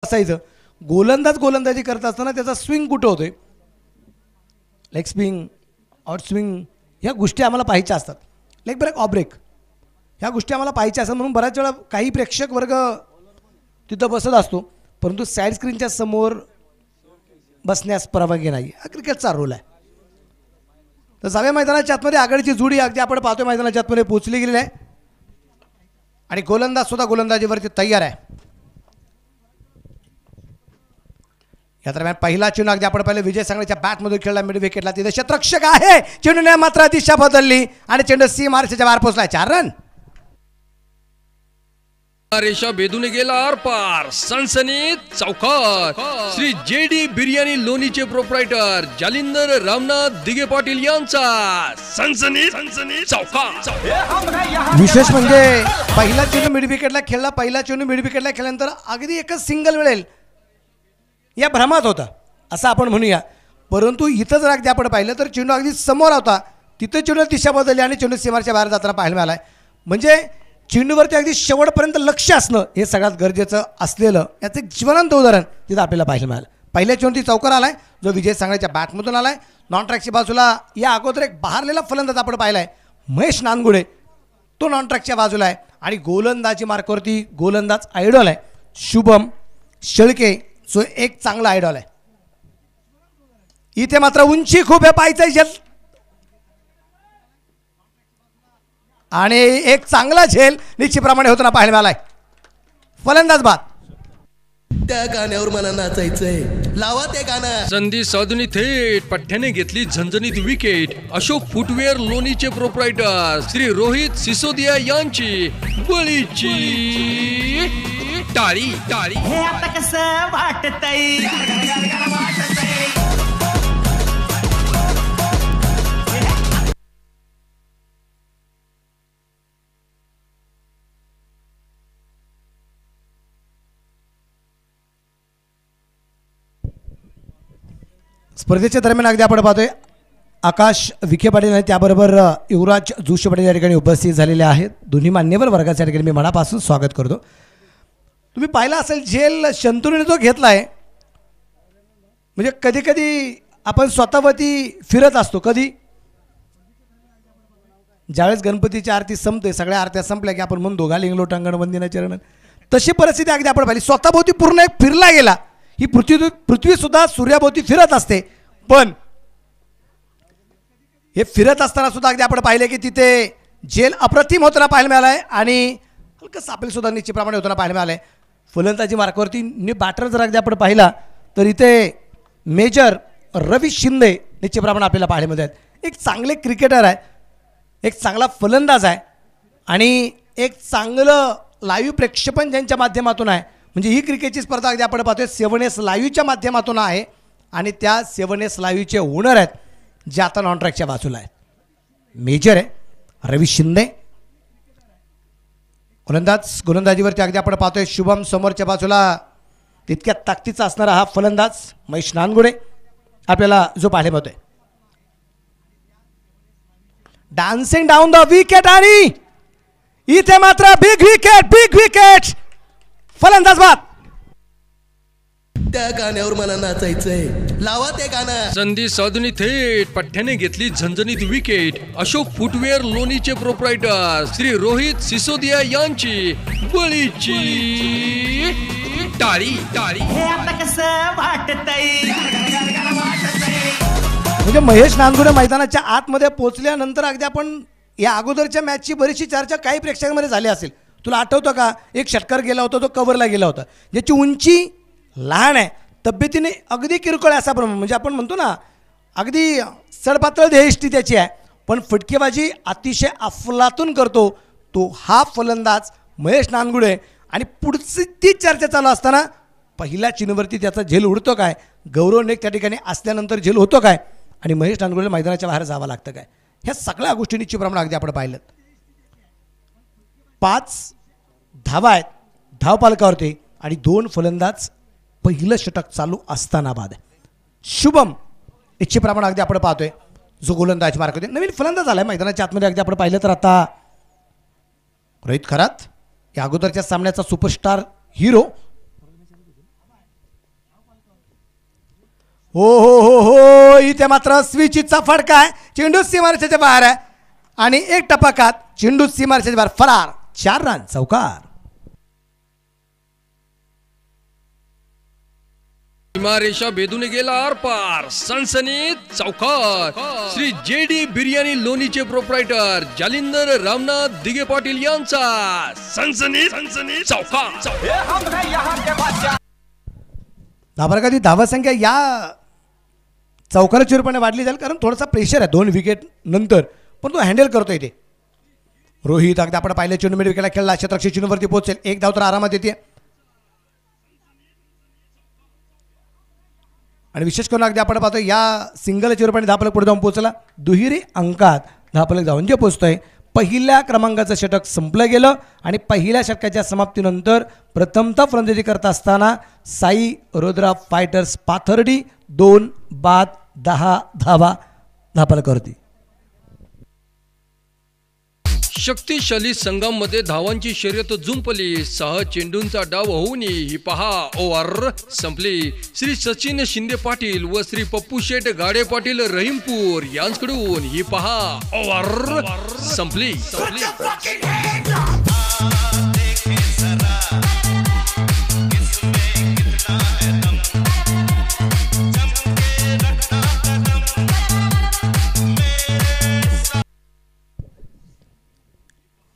असायचं. गोलंदाजी करत असताना त्याचा स्विंग कुठं होतोय, लेग स्विंग, आउट स्विंग, ह्या गोष्टी आम्हाला पाहायच्या असतात. लेग ब्रेक, ऑफ ब्रेक, ह्या गोष्टी आम्हाला पाहायच्या असतात. म्हणून बऱ्याच वेळा काही प्रेक्षक वर्ग तिथं बसत असतो, परंतु साईड स्क्रीनच्या समोर बसण्यास परवानगी नाही. हा क्रिकेटचा रोल आहे. तर सहाव्या मैदानाच्या आतमध्ये आघाडीची जोडी अगदी आपण पाहतोय मैदानाच्या आतमध्ये पोहोचली गेलेली आहे आणि गोलंदाज सुद्धा गोलंदाजीवरती तयार आहे. या दरम्यान पहिला चेंडू अगदी आपण पहिले विजय सांगण्याच्या बॅटमध्ये खेळला, मिड विकेटला, तिथे शतरक्षक आहे. चेंडूने मात्र दिशा बदलली आणि चेंडू सी मार्चच्या बाहेर पोहोचला. 4 रन. रेषा बेदूने गेला आरपार. सनसनीत चौकार. श्री जेडी बिर्याणी लोणीचे प्रोप्रायटर जालिंदर रामनाथ दिगे पाटील यांचा सनसनीत चौकार. विशेष म्हणजे पहिला चेंडू मिड विकेटला खेळला, पहिला चेंडू मिड विकेटला खेळल्यानंतर अगदी एकच सिंगल मिळेल या भ्रमात होता असं आपण म्हणूया. परंतु इथं जर अगदी आपण पाहिलं तर चेंडू अगदी समोर होता, तिथं चेंडू दिशा बदलली आणि चेंडू सीमारच्या बाहेर जाताना पाहायला मिळाला. म्हणजे चेंडूवरती अगदी शेवटपर्यंत लक्ष असणं हे सगळ्यात गरजेचं असलेलं याचं एक जीवनांत उदाहरण तिथं आपल्याला पाहायला मिळालं. पहिल्या चेंडू चौकार आलाय जो विजय सांगण्याच्या बॅटमधून आलाय. नॉन ट्रॅकच्या बाजूला या अगोदर एक बहारलेला फलंदाज आपण पाहिलाय महेश नानगुडे, तो नॉन ट्रॅकच्या बाजूला आहे. आणि गोलंदाजी मार्कवरती गोलंदाज आयडॉल आहे शुभम शेळके, जो एक चांगला आयडॉल आहे. इथे मात्र उंची खूप आहे, पाहायचं आणि एक चांगला झेल निश्चितप्रमाणे होताना पाहायला मिळालाय. फलंदाज बाद. त्या गाण्यावर मला नाचायचंय, लावा ते गाणं. संधी साधून थेट पठ्ठ्याने घेतली झणझणीत विकेट. अशोक फुटवेअर लोणीचे प्रोप्रायटर श्री रोहित सिसोदिया यांची बळीची टाळी. हे आता कसं वाटतंय. स्पर्धेच्या दरम्यान अगदी आपण पाहतोय आकाश विखे पाटील आणि त्याबरोबर युवराज जोशी पाटील या ठिकाणी उपस्थित झालेले आहेत. दोन्ही मान्यवर वर्गाच्या ठिकाणी मी मनापासून स्वागत करतो. तुम्ही पाहिला असेल झेल शंतनूने जो घेतला आहे, म्हणजे कधी कधी आपण स्वतःवरती फिरत असतो. कधी ज्यावेळेस गणपतीची आरती संपते, सगळ्या आरत्या संपल्या की आपण म्हणतो घालिंग लोटांगण वंदिना चरण, तशी परिस्थिती अगदी आपण पाहिली. स्वतःभोवती पूर्ण एक फिरला गेला. ही पृथ्वी सुद्धा सूर्याभोवती फिरत असते, पण हे फिरत असताना सुद्धा अगदी आपण पाहिले की तिथे झेल अप्रतिम होताना पाहायला मिळाला आहे आणि हलकं सापेल सुद्धा निश्चितप्रमाणे होताना पाहायला मिळालं आहे. फलंदाजी मार्कवरती बॅटर जर अगदी आपण पाहिला तर इथे मेजर रवी शिंदे निश्चितप्रमाणे आपल्याला पाहायला मिळत आहेत. एक चांगले क्रिकेटर आहे, एक चांगला फलंदाज आहे आणि एक चांगलं लाईव्ह प्रक्षेपण ज्यांच्या माध्यमातून आहे. म्हणजे ही क्रिकेटची स्पर्धा अगदी आपण पाहतोय 7S लाईव्हच्या माध्यमातून आहे आणि त्या 7S लाईव्हचे ओनर आहेत जे आता नॉन ट्रॅकच्या बाजूला आहेत. मेजर आहे रवी शिंदे गोलंदाजीवरती अगदी आपण पाहतोय शुभम समोरच्या बाजूला तितक्या ताकदीचा असणारा हा फलंदाज महेश नानगुडे आपल्याला जो पाहायला मिळतोय. डान्सिंग डाऊन द विकेट आणि इथे मात्र बिग विकेट फलंदाज बाद. त्या गाण्यावर मला नाचायचंय, लावा ते गाणं. संधी साधून थेट पठ्ठ्याने घेतली झणझणीत विकेट. अशोक फुटवेअर लोणीचे प्रोप्रायटर श्री रोहित सिसोदिया यांची बळीची टाळी. हे आता कसं वाटतंय. म्हणजे महेश नानगुडे मैदानाच्या आतमध्ये पोहोचल्यानंतर अगदी आपण या अगोदरच्या मॅचची बरीचशी चर्चा काही प्रेक्षकांमध्ये झाली असेल. तुला आठवतं का, एक षटकार गेला होता, तो कव्हरला गेला होता, ज्याची उंची लहान आहे, तब्येतीने अगदी किरकोळ आहे असा प्रमाण, म्हणजे आपण म्हणतो ना अगदी सडपातळ देहष्टी त्याची आहे, पण फटकेबाजी अतिशय अफलातून करतो तो हा फलंदाज महेश नानगुडे. आणि पुढची ती चर्चा चालू असताना पहिल्या चेंडूवरती त्याचा झेल उडतो काय, गौरवनेक त्या ठिकाणी असल्यानंतर झेल होतो काय आणि महेश नानगुडे मैदानाच्या बाहेर जावं लागतं काय, ह्या सगळ्या गोष्टी निश्चितप्रमाणे अगदी आपण पाहिलं. 5 धावा आहेत धावपालकावरती आणि 2 फलंदाज पहिलं षटक चालू असताना बाद आहे. शुभम निश्चितप्रमाणे अगदी आपण पाहतोय जो गोलंदाज मार्क होते. नवीन फलंदाज आलाय मैदानाच्या आतमध्ये अगदी आपण पाहिलं तर आता रोहित खरात या अगोदरच्या सामन्याचा सुपरस्टार हिरो हो हो हो हो, इथे मात्र स्विचितचा फटका आहे. चेंडू सीमारेषेच्या बाहेर आहे आणि एक टपकात चेंडू सीमारेषेच्या बाहेर फरार. 4 रन चौकार. सीमारेषा भेदून गेला आरपार. सनसनीत चौकार. श्री JD बिर्याणी लोणीचे प्रोप्रायटर जालिंदर रामनाथ दिगे पाटील यांचा सनसनीत चौकार. धाबा धावसंख्या या चौकाराच्या रूपाने वाढली जाईल, कारण थोडासा प्रेशर आहे 2 विकेट नंतर, पण तो हँडल करतोय ते. रोहित अगदी आपण पाहिलं चेंडू मिड विकेटला खेळला. क्षेत्ररक्षक चेंडूवरती पोहोचेल. 1 धाव तर आरामात येते. आणि विशेष करून अगदी आपण पाहतो या सिंगलच्या रूपाने धापलक पुढे जाऊन पोहोचला. दुहेरी अंकात धापलक जाऊन जे पोहोचतोय. पहिल्या क्रमांकाचं षटक संपलं गेलं आणि पहिल्या षटकाच्या समाप्तीनंतर प्रथमतः फलंदाजी करत असताना साई रुद्रा फायटर्स पाथर्डी 2 बाद 10 धावा धापलकवरती. शक्तिशाली संघांमध्ये धावांची शर्यत जुंपली. 6 चेंडूंचा डाव होऊन ही पहा ओव्हर संपली. श्री सचिन शिंदे पाटील व श्री पप्पू शेठ गाडे पाटील रहीमपूर यांच्याकडून ही पहा ओव्हर संपली.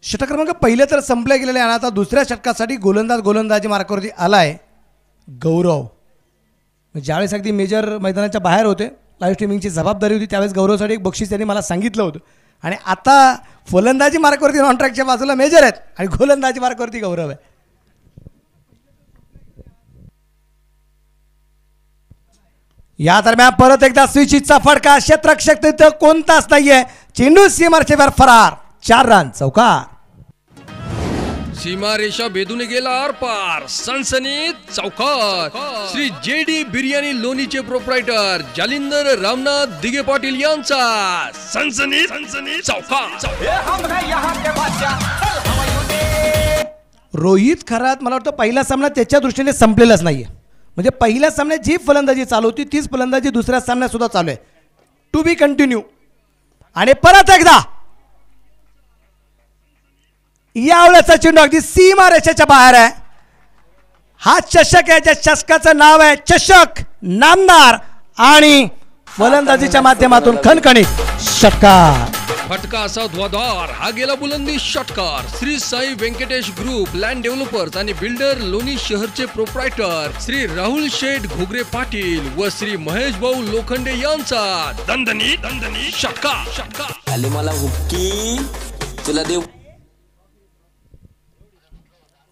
षटक क्रमांक पहिले तर संपले गेलेले आणि आता दुसऱ्या षटकासाठी गोलंदाजी मार्कावरती आलाय गौरव. ज्यावेळेस अगदी मेजर मैदानाच्या बाहेर होते, लाईव्ह स्ट्रीमिंगची जबाबदारी होती, त्यावेळेस गौरवसाठी एक बक्षीस त्यांनी मला सांगितलं होतं. आणि आता फलंदाजी मार्कावरती नॉन ट्रॅकच्या बाजूला मेजर आहेत आणि गोलंदाजी मार्कावरती गौरव आहे. या दरम्यान परत एकदा स्विचितचा फटका. क्षेत्ररक्षक तिथं कोणताच नाहीये. चेंडू सीमारेषेवर फरार. 4 रन चौकार. सीमारेषा भेदून गेला आरपार. सनसनीत चौकार. श्री JD बिर्याणी लोणीचे प्रोप्रायटर जालिंदर रामनाथ दिगे पाटील यांचा सनसनीत चौकार. रोहित खरात मला वाटतं पहिला सामना त्याच्या दृष्टीने संपलेलाच नाहीये. म्हणजे पहिल्या सामन्यात जी फलंदाजी चालू होती तीच फलंदाजी दुसऱ्या सामन्यात सुद्धा चालू आहे. To be continue. आणि परत एकदा यावेळेचा चेंडू अगदी सीमारेषेच्या बाहेर आहे. हा चषक आहे, ज्या चषकाचं नाव आहे चषक नामदार आणि फलंदाजीच्या माध्यमातून खणखणीत षटकार. फटका असा धुवाधार हा गेला बुलंदी षटकार. Shri Sai Vyankatesh group land developers आणि बिल्डर लोणी शहरचे प्रोप्रायटर श्री राहुल शेठ घोगरे पाटील व श्री महेश भाऊ लोखंडे यांचा दणदणी षटकार. आले मला हुक्की तुला देव.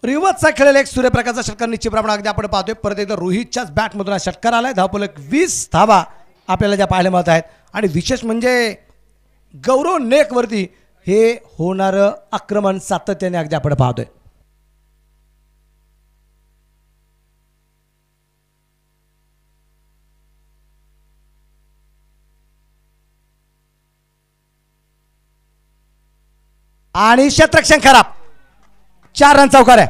रिवर्सचा खेळलेला एक सूर्यप्रकाशचा षटकार निश्चितप्रमाणे अगदी आपण पाहतोय. परत एकदा रोहितच्याच बॅटमधून हा षटकार आलाय. धावफलक 20 धावा आपल्याला ज्या पाहायला मिळत आहेत. आणि विशेष म्हणजे गौरव नेकवरती हे होणारं आक्रमण सातत्याने अगदी आपण पाहतोय. आणि क्षेत्ररक्षण खराब. 4 रन चौकार आहे.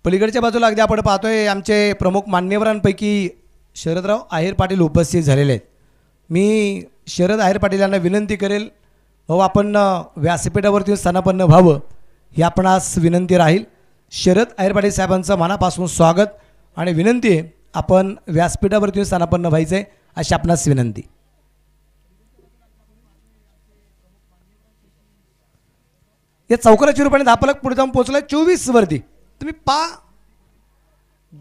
पलीकडच्या बाजूला अगदी आपण पाहतोय आमचे प्रमुख मान्यवरांपैकी शरदराव आहेर पाटील उपस्थित झालेले आहेत. मी शरद आहेर पाटील यांना विनंती करेल, हो आपण व्यासपीठावरती स्थानापन्न व्हावं ही आपणास विनंती राहील. शरद आहेर पाटील साहेबांचं मनापासून स्वागत आणि विनंती आहे, आपण व्यासपीठावरती स्थानापन्न व्हायचं आहे अशी आपणास विनंती. या चौकाराच्या रूपाने धापलक पुढे जाऊन पोहोचला 24 वरती. तुम्ही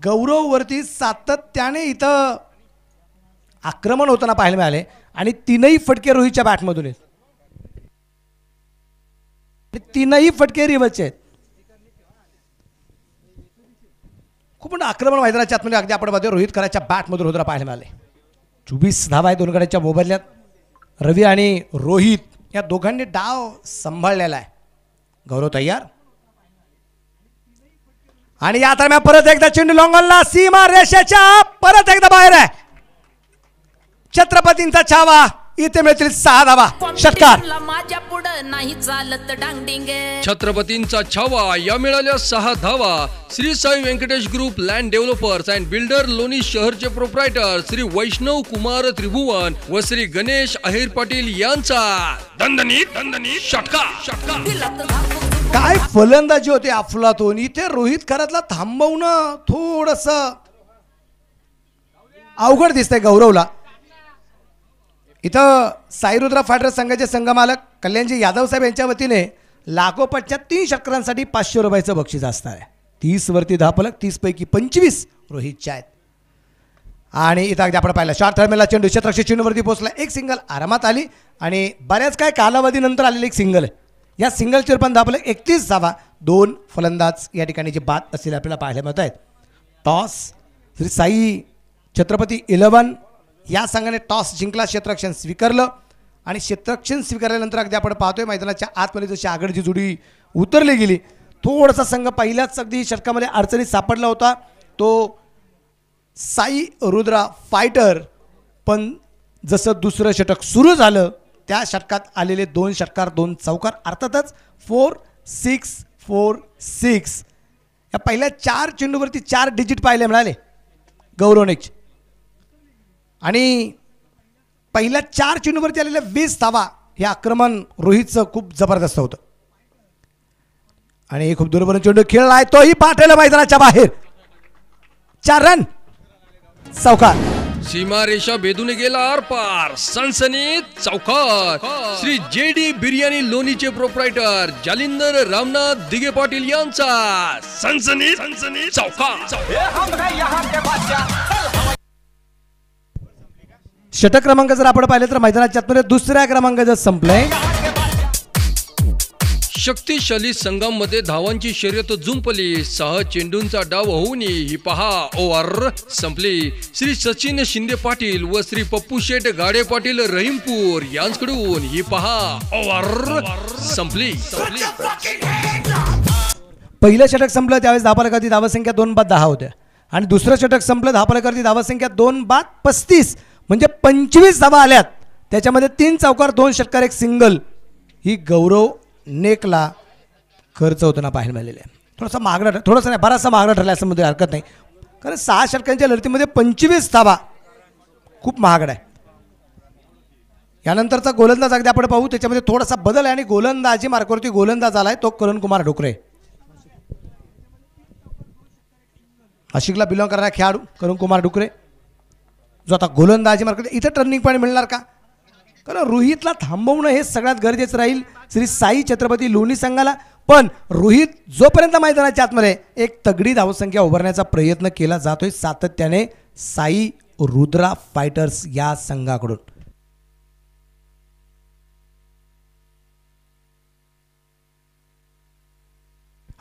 गौरववरती सातत्याने इथं आक्रमण होताना पाहायला मिळाले आणि 3ही फटके रोहितच्या बॅटमधून आहेत. 3ही फटके रिवर्सचे आहेत. खूप मोठं आक्रमण मैदानाच्या आतमध्ये अगदी आपण पाहतोय रोहित कराच्या बॅटमधून होताना पाहायला मिळाले. 24 धावा आहे 2 गड्यांच्या मोबदल्यात. रवी आणि रोहित या दोघांनी डाव सांभाळलेला आहे. गौरव तयार आणि या दरम्यान परत एकदा चेंडू लॉंगॉनला सीमा रेषेच्या परत एकदा बाहेर आहे. छत्रपतींचा छावा इथे मिळतील 6 धावा. षटकार. माझ्या पुढं नाही चालत डांगडिंग. छत्रपतींचा छावा या मिळाल्या 6 धावा. Shri Sai Vyankatesh group land developers and builder Loni शहरचे प्रोप्रायटर श्री वैष्णव कुमार त्रिभुवन व श्री गणेश अहिर पाटील यांचा दणदणीत षटकार. काय फलंदाजी होते अफलातून. इथे रोहित खरातला थांबवणं थोडस अवघड दिसतंय गौरवला. इथं साईरुद्र फायटर संघाचे संघमालक कल्याणजी यादव साहेब यांच्या वतीने लागोपाठच्या 3 षटकारांसाठी 500 रुपयाचं बक्षीस असणार आहे. 30 वरती 10 फलक, 30 पैकी 25 रोहितच्या आहेत. आणि इथं अगदी आपण पाहिलं शॉर्ट थर्मेला चेंडू क्षेत्ररक्षक चेंडूवरती पोहोचला. एक सिंगल आरामात आली आणि बऱ्याच काय कालावधीनंतर आलेली एक सिंगल आहे. या सिंगलचे पण 10 फलक, 31 धावा. 2 फलंदाज या ठिकाणी जे बाद असलेले आपल्याला पाहायला मिळत आहेत. टॉस श्री साई छत्रपती 11 या संघाने टॉस जिंकला. क्षेत्ररक्षण स्वीकारलं आणि क्षेत्ररक्षण स्वीकारल्यानंतर अगदी आपण पाहतोय मैदानाच्या आतमध्ये जशी आघाडीची जोडी उतरली गेली. थोडासा संघ पहिल्याच अगदी षटकामध्ये अडचणीत सापडला होता तो साई रुद्रा फायटर. पण जसं दुसरं षटक सुरू झालं त्या षटकात आलेले 2 षटकार 2 चौकार अर्थातच 4-6-4-6 या पहिल्या 4 चेंडूवरती 4 डिजिट पाहायला मिळाले गौरवनेच. आणि पहिल्या 4 चेंडूवरती आलेल्या 20 धावा हे आक्रमण रोहितचं खूप जबरदस्त होतं. आणि खूप दूरवरून चेंडू खेळला आहे तोही पाठवला मैदानाच्या बाहेर. 4 रन चौकार. सीमारेषा भेदून गेला आरपार. सनसनीत चौकार. श्री JD बिर्याणी लोणीचे प्रोप्रायटर जालिंदर रामनाथ दिगे पाटील यांचा सनसनीत चौकार. षटक क्रमांक जर आपण पाहिले तर मैदानाच्या आतमध्ये दुसऱ्या क्रमांकाचं संपलंय. शक्तिशाली संघांमध्ये धावांची शर्यत जुंपली. 6 चेंडूंचा डाव होऊन ही पहा ओव्हर संपली. श्री सचिन शिंदे पाटील व श्री पप्पू शेठ गाडे पाटील रहीमपूर यांच्याकडून ही पहा ओव्हर संपली. पहिलं षटक संपलं त्यावेळेस धावफलकावरती धावसंख्या 2 बाद 10 होत्या आणि दुसरं षटक संपलं धावफलकावरती धावसंख्या 2 बाद 35 म्हणजे 25 धावा आल्यात. त्याच्यामध्ये 3 चौकार 2 षटकार 1 सिंगल. ही गौरव नेकला खर्च होताना पाहायला मिळालेलं आहे. थोडासा महागडा, थोडासा नाही बराचसा महागडा ठरला असं मध्ये हरकत नाही, कारण 6 षटकांच्या लढतीमध्ये 25 धावा खूप महागडा आहे. यानंतरचा गोलंदाज अगदी आपण पाहू त्याच्यामध्ये थोडासा बदल आहे आणि गोलंदाजी मार्गावरती गोलंदाज आलाय तो करण कुमार डुकरे. नाशिकला बिलॉंग करणारा खेळाडू करण कुमार डुकरे जो आता गोलंदाजी मार्गावर. इथं टर्निंग पॉईंट मिळणार का? कारण रोहितला थांबवणं हे सगळ्यात गरजेचं राहील श्री साई छत्रपती लोणी संघाला. पण रोहित जोपर्यंत मैदानाच्या आतमध्ये एक तगडी धावसंख्या उभारण्याचा प्रयत्न केला जातोय सातत्याने साई रुद्रा फायटर्स या संघाकडून.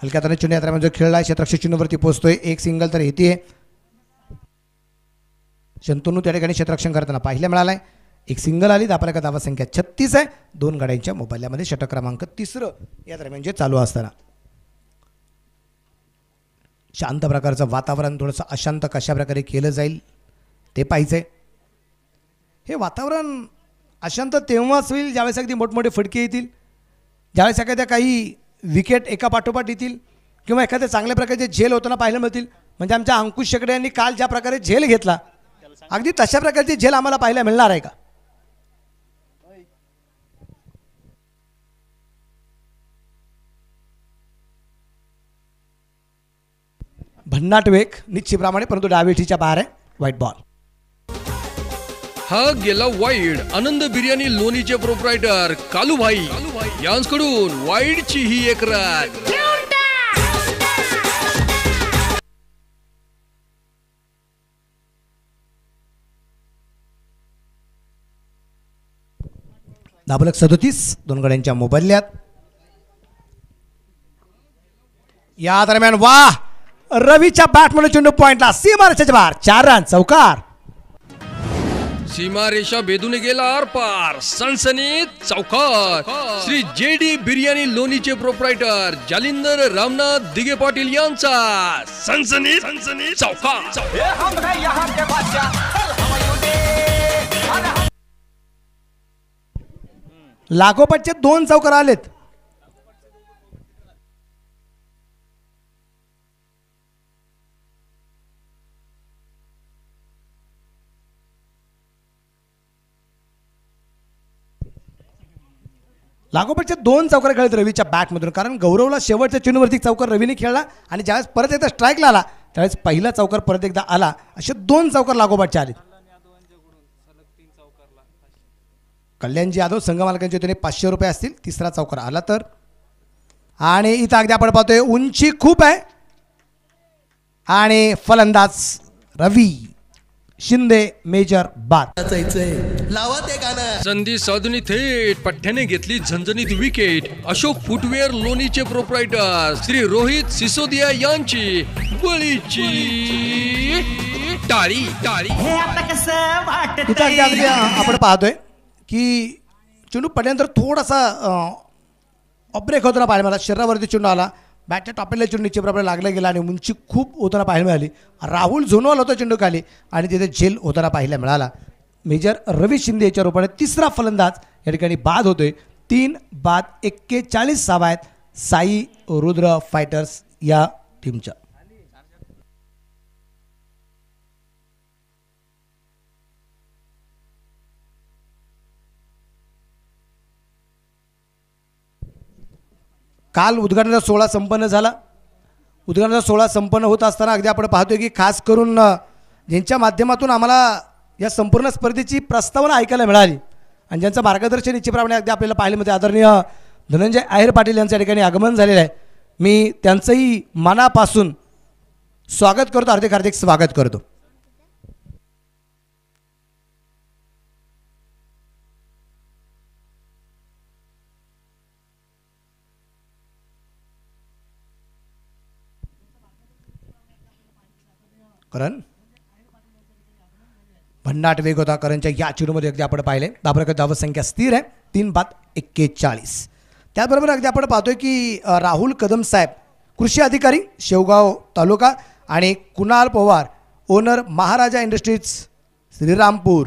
हलक्या हाताने चेंडू यात्रेमध्ये खेळलाय. क्षेत्ररक्षक चेंडूवरती पोहोचतोय. 1 सिंगल तर येते. शंतनू त्या ठिकाणी क्षेत्ररक्षण करताना पाहायला मिळालाय. 1 सिंगल आली. धावफलक धावसंख्या 36 आहे. 2 गाड्यांच्या मोबाईलमध्ये षटक क्रमांक 3 या दरम्यान जे चालू असताना शांत प्रकारचं वातावरण थोडंसं अशांत कशा प्रकारे केलं जाईल ते पाहिजे. हे वातावरण अशांत तेव्हाच होईल ज्यावेळेस अगदी मोठमोठे फटके येतील, ज्यावेळेस एखाद्या काही विकेट एका पाठोपाठ येतील किंवा एखाद्या चांगल्या प्रकारचे झेल होताना पाहायला मिळतील. म्हणजे आमच्या अंकुश शेकडे यांनी काल ज्या प्रकारे झेल घेतला अगदी तशा प्रकारची झेल आम्हाला पाहायला मिळणार आहे का? भन्नाट वेग निश्चितप्रमाणे, परंतु डावीच्या बाहेर आहे. White ball. हा गेला वाईड. आनंद बिर्याणी लोणीचे प्रोप्रायटर कालूभाई यांच्याकडून वाईडची ही 1 रन. धावफलक 37. 2 गड्यांच्या मोबाईल्यात. या दरम्यान वा रवीच्या बॅटमध्ये चेंडू पॉइंटला सीमारेषेच्या बाहेर. 4 रन चौकार. सीमारेषा भेदून गेला आरपार. सनसनीत चौकार. श्री JD बिर्याणी लोणीचे प्रोप्रायटर जालिंदर रामनाथ दिगे पाटील यांचा सनसनीत चौकार. लागोपाठचे 2 चौकार आलेत. लागोपाठचे 2 चौकार खेळत रवीच्या बॅटमधून, कारण गौरवला शेवटच्या चेंडूवरती चौकार रवीने खेळला आणि ज्यावेळेस परत एकदा स्ट्राईकला आला त्यावेळेस पहिला चौकार परत एकदा आला. असे 2 चौकार लागोपाठचे आले. कल्याणजी यादव संघ मालकांचे त्याने 500 रुपये असतील. तिसरा चौकार आला तर. आणि इथं अगदी आपण पाहतोय उंची खूप आहे आणि फलंदाज रवी शिंदे मेजर बाद. नाचायचंय लावा ते गाणं. संधी साधून थेट पठ्ठ्याने घेतली झणझणीत विकेट. अशोक फुटवेअर लोणीचे प्रोप्रायटर श्री रोहित सिसोदिया यांची बळीची टाळी टाळी. हे आता कसं इथं अगदी अगदी वाटतंय आपण पाहतोय की चेंडू पडल्यानंतर थोडासा ऑब्रेक होताना पाहायला मला. शरीरावरती चेंडू आला, बॅटच्या टॉपेला चेंडू नीचे प्रमाणे लागला गेला आणि उंची खूप होताना पाहायला मिळाली. राहुल झोनवाल होता चेंडू खाली आणि तिथे झेल होताना पाहायला मिळाला. मेजर रवी शिंदे याच्या रूपाने तिसरा फलंदाज या ठिकाणी बाद होतोय. 3 बाद 41 धावा आहेत साई रुद्र फायटर्स या टीमच्या. काल उद्घाटनाचा सोहळा संपन्न झाला. उद्घाटनाचा सोहळा संपन्न होत असताना अगदी आपण पाहतोय की खास करून ज्यांच्या माध्यमातून आम्हाला या संपूर्ण स्पर्धेची प्रस्तावना ऐकायला मिळाली आणि ज्यांचं मार्गदर्शन इच्छेप्रमाणे अगदी आपल्याला पाहायला मिळते आदरणीय धनंजय आहेर पाटील यांच्या ठिकाणी आगमन झालेलं आहे. मी त्यांचंही मनापासून स्वागत करतो, हार्दिक हार्दिक स्वागत करतो. करण भन्नाट वेग होता करणच्या या चेंडूमध्ये अगदी आपण पाहिले. दाबरकर धावसंख्या स्थिर आहे 3 बाद 41. त्याचबरोबर अगदी आपण पाहतोय की राहुल कदम साहेब कृषी अधिकारी शेवगाव तालुका आणि कुणाल पवार ओनर महाराजा इंडस्ट्रीज श्रीरामपूर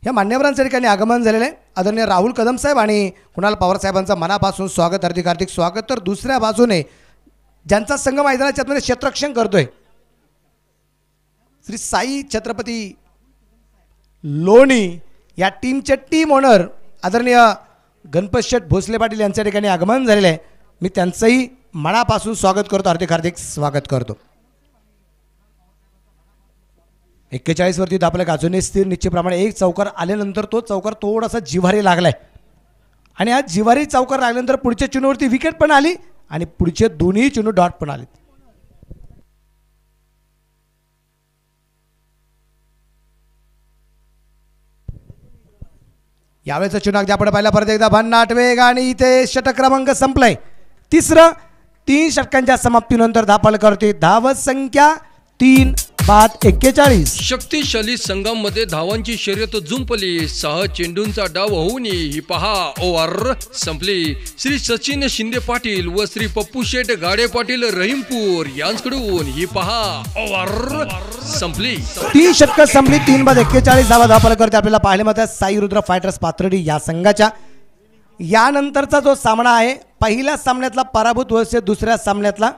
या मान्यवरांच्या ठिकाणी आगमन झालेलं आहे. आदरणीय राहुल कदम साहेब आणि कुणाल पवार साहेबांचं मनापासून स्वागत, हार्दिक हार्दिक स्वागत. तर दुसऱ्या बाजूने ज्यांचा संघ मैदानाच्या आतमध्ये क्षेत्ररक्षण करतोय श्री साई छत्रपती लोणी या टीमचे टीम ओनर आदरणीय गणपत शेठ भोसले पाटील यांच्या ठिकाणी आगमन झालेलं आहे. मी त्यांचंही मनापासून स्वागत करतो, हार्दिक हार्दिक स्वागत करतो. 41 वरती आपल्या अजूनही स्थिर निश्चितप्रमाणे एक चौकार आल्यानंतर तो चौकार थोडासा जिव्हारी लागलाय आणि हा जिव्हारी चौकार लागल्यानंतर पुढच्या चेंडूवरती विकेट पण आली आणि पुढचे दोन्ही चेंडू डॉट पण आले. यावेळेचा चेंडू अगदी आपण पाहिला परत एकदा भन्नाट वेग आणि इथे षटक क्रमांक संपलाय. तिसरं 3 षटकांच्या समाप्तीनंतर धापल करते. धावत संख्या 3 बाद 41. शक्तिशाली संघामध्ये धावांची शर्यत जुंपली. 6 चेंडूंचा डाव होऊन ही पहा ओव्हर संपली. श्री सचिन शिंदे पाटील व श्री पप्पू शेठ गाडे पाटील रहीमपूर यांच्याकडून ही पहा ओव्हर संपली. 3 षटकं संपली. 3 बाद 41 धावा धापल करते. आपल्याला पाहायला मिळतात साई रुद्र फायटर्स पाथर्डी या संघाच्या. यानंतरचा जो सामना आहे पहिल्या सामन्यातला पराभूत वर्सेस दुसऱ्या सामन्यातला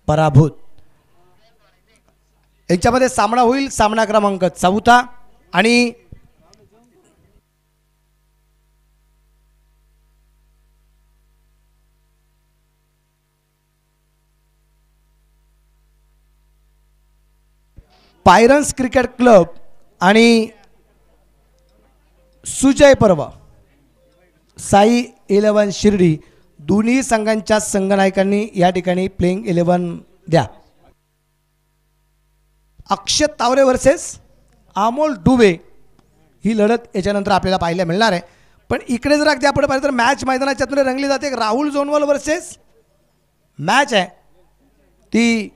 पराभूत यांच्यामध्ये सामना होईल. सामना क्रमांक 4 आणि पायरन्स क्रिकेट क्लब आणि सुजय पर्व साई 11 शिर्डी दोन्ही संघांच्या संघनायकांनी या ठिकाणी प्लेइंग 11 द्या. अक्षय तावरे वर्सेस अमोल डुबे ही लढत याच्यानंतर आपल्याला पाहायला मिळणार आहे. पण इकडे जर अगदी आपण पाहिलं तर मॅच मैदानाच्या आतमध्ये रंगली जाते. राहुल जोनवाल वर्सेस मॅच आहे ती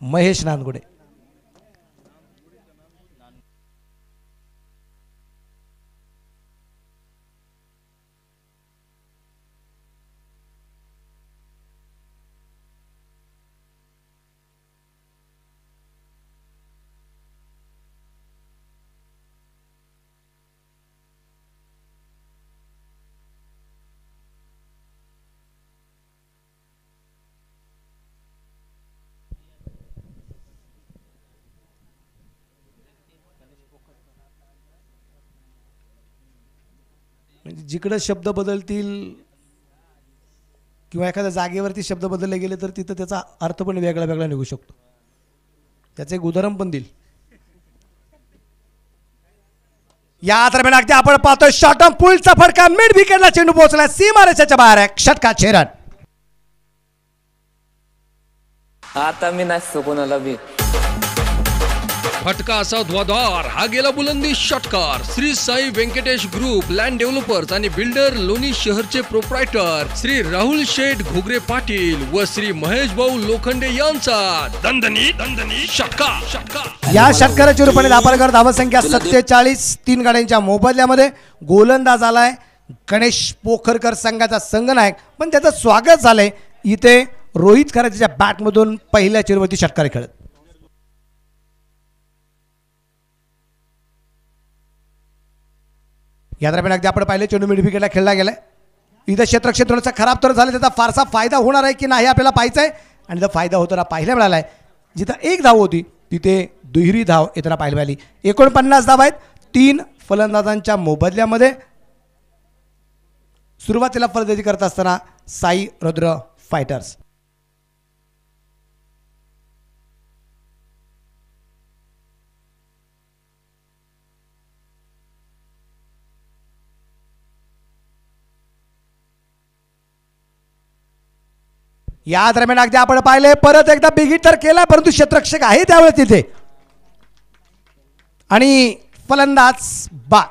महेश नानगुडे. म्हणजे जिकडं शब्द बदलतील किंवा एखाद्या जागेवरती शब्द बदलले गेले तर तिथं त्याचा अर्थ पण वेगळा वेगळा निघू शकतो. त्याचं एक उदाहरण पण देईल. या दरम्यान अगदी आपण पाहतोय शॉर्ट ऑन पुलचा फटका, मिड विकेटला चेंडू पोहोचला सीमारेषेच्या बाहेर आहे. षटका 6 रन. आता मी नाही कोणाला बी. फटका असा धुवाधार, हा गेला बुलंदी षटकार. Shri Sai Vyankatesh group land developers आणि बिल्डर लोणी शहरचे प्रोप्रायटर श्री राहुल शेठ घोगरे पाटील व श्री महेश भाऊ लोखंडे यांचा दणदणी षटकार. या षटकाराच्या रूपाने धापरकर धावसंख्या 47, 3 गाड्यांच्या मोबदल्यामध्ये. गोलंदाज आलाय गणेश पोखरकर संघाचा संघनायक, पण त्याचं स्वागत झालंय इथे रोहित खराच्या बॅटमधून पहिल्या चेंडूवरती षटकार खेळत. या दरम्यान अगदी आपण पाहिलं चेंडू मिड विकेटला खेळला गेलाय. इथं क्षेत्ररक्षण खराब तर झालं, त्याचा फारसा फायदा होणार आहे की नाही आपल्याला पाहायचं आहे. आणि जर फायदा होताना पाहायला मिळाला आहे, जिथं 1 धाव होती तिथे दुहेरी धाव येताना पाहायला मिळाली. 49 धाव आहेत 3 फलंदाजांच्या मोबदल्यामध्ये. सुरुवातीला फलंदाजी करत असताना साई रुद्र फायटर्स. या दरम्यान अगदी आपण पाहिले परत एकदा बिगिट तर केला, परंतु क्षेत्ररक्षक आहे त्यावेळेस तिथे आणि फलंदाज बा.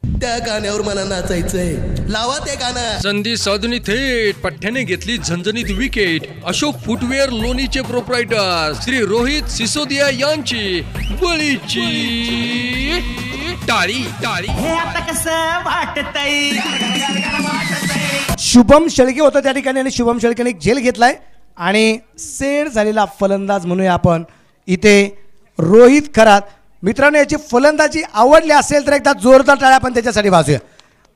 त्या गाण्यावर मला नाचायचंय, लावा ते गाणं. संधी साधून थेट पठ्ठ्याने घेतली झणझणीत विकेट. अशोक फुटवेअर लोणीचे प्रोप्रायटर श्री रोहित सिसोदिया यांची बळीची टाळी. हे आता कसं वाटतंय. शुभम शेळके होतं त्या ठिकाणी आणि शुभम शेळकेने एक झेल घेतलाय आणि सेट झालेला फलंदाज म्हणूया आपण इथे रोहित खरात. मित्रांनो, याची फलंदाजी आवडली असेल तर एकदा जोरदार टाळ्या आपण त्याच्यासाठी वाजूया,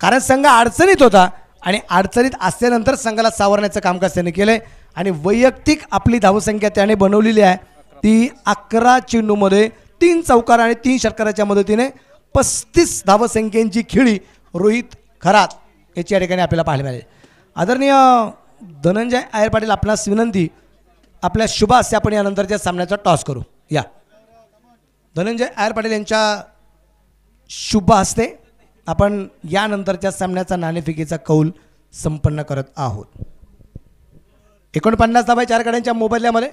कारण संघ अडचणीत होता आणि अडचणीत असल्यानंतर संघाला सावरण्याचं कामकाज त्याने केलंय आणि वैयक्तिक आपली धावसंख्या त्याने बनवलेली आहे ती 11 चेंडूमध्ये 3 चौकार आणि 3 षटकाराच्या मदतीने 35 धावसंख्येची खेळी रोहित खरात याची या ठिकाणी आपल्याला पाहायला मिळाली. आदरणीय धनंजय आयर पाटील, आपणास विनंती, आपल्या शुभ हस्ते आपण यानंतरच्या सामन्याचा टॉस करू. या धनंजय आयर पाटील यांच्या शुभ हस्ते आपण यानंतरच्या सामन्याचा नाणेफेकीचा कौल संपन्न करत आहोत. 49 धावा 4 गाड्यांच्या मोबदल्यामध्ये.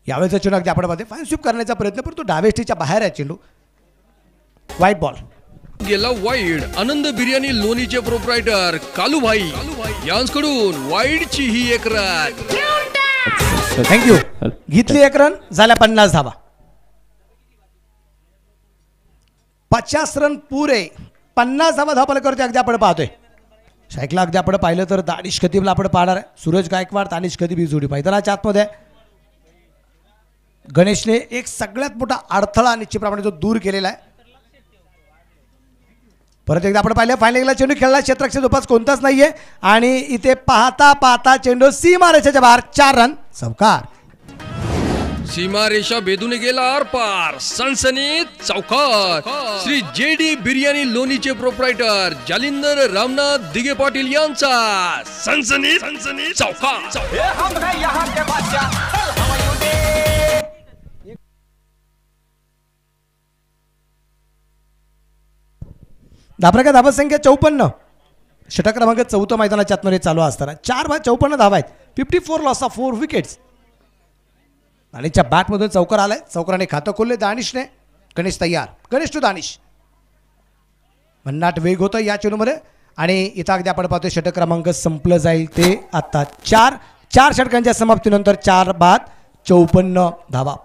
यावेळेचा चेंडू अगदी आपण पाहते फाईन स्वीप करण्याचा प्रयत्न, परंतु डावेष्टीच्या बाहेर आहे चेंडू. व्हाईट बॉल गेला वाईड. आनंद बिर्याणी लोणीचे प्रोप्रायटर कालूभाई यांकडून वाईडची ही एक रन. थँक्यू. घेतली 1 रन, झाल्या 50 धावा. 50 रन पुरे. 50 धावा धावपल करते अगदी आपण पाहतोय. शाईकला अगदी आपण पाहिलं तर दानिश खतीबला आपण पाहणार आहे. सूरज गायकवाड दानिश खतीब ही जोडी मैदानाच्या आतमध्ये. गणेशने एक सगळ्यात मोठा अडथळा निश्चितप्रमाणे जो दूर केलेला आहे. परत एकदा आपण पाहिलं फायनलला चेंडू खेळला, क्षेत्ररक्षक उपास कोणताच नाहीये आणि इथे पाहता पाहता चेंडू सीमारेषेच्या बाहेर. 4 रन चौकार. सीमारेषा भेदून गेला आरपार. सनसनीत चौकार. श्री JD बिर्याणी लोणीचे प्रोप्रायटर जालिंदर रामनाथ दिगे पाटील यांचा सनसनीत चौकार. धाबराका धावा संख्या 54. षटक क्रमांक 4 मैदानाच्या आतमध्ये चालू असताना 4/54 धावा आहेत. 54 लॉस ऑफ 4 विकेट्स. दानिशच्या बॅटमधून चौकार आलाय. चौकाराने खातं खोलले दानिशने. गणेश तयार. गणेश टू दानिश. भन्नाट वेग होता या चेंडूमध्ये आणि इथं अगदी आपण पाहतोय षटक क्रमांक संपलं जाईल ते आता 4 षटकांच्या समाप्तीनंतर 4/54 धावा.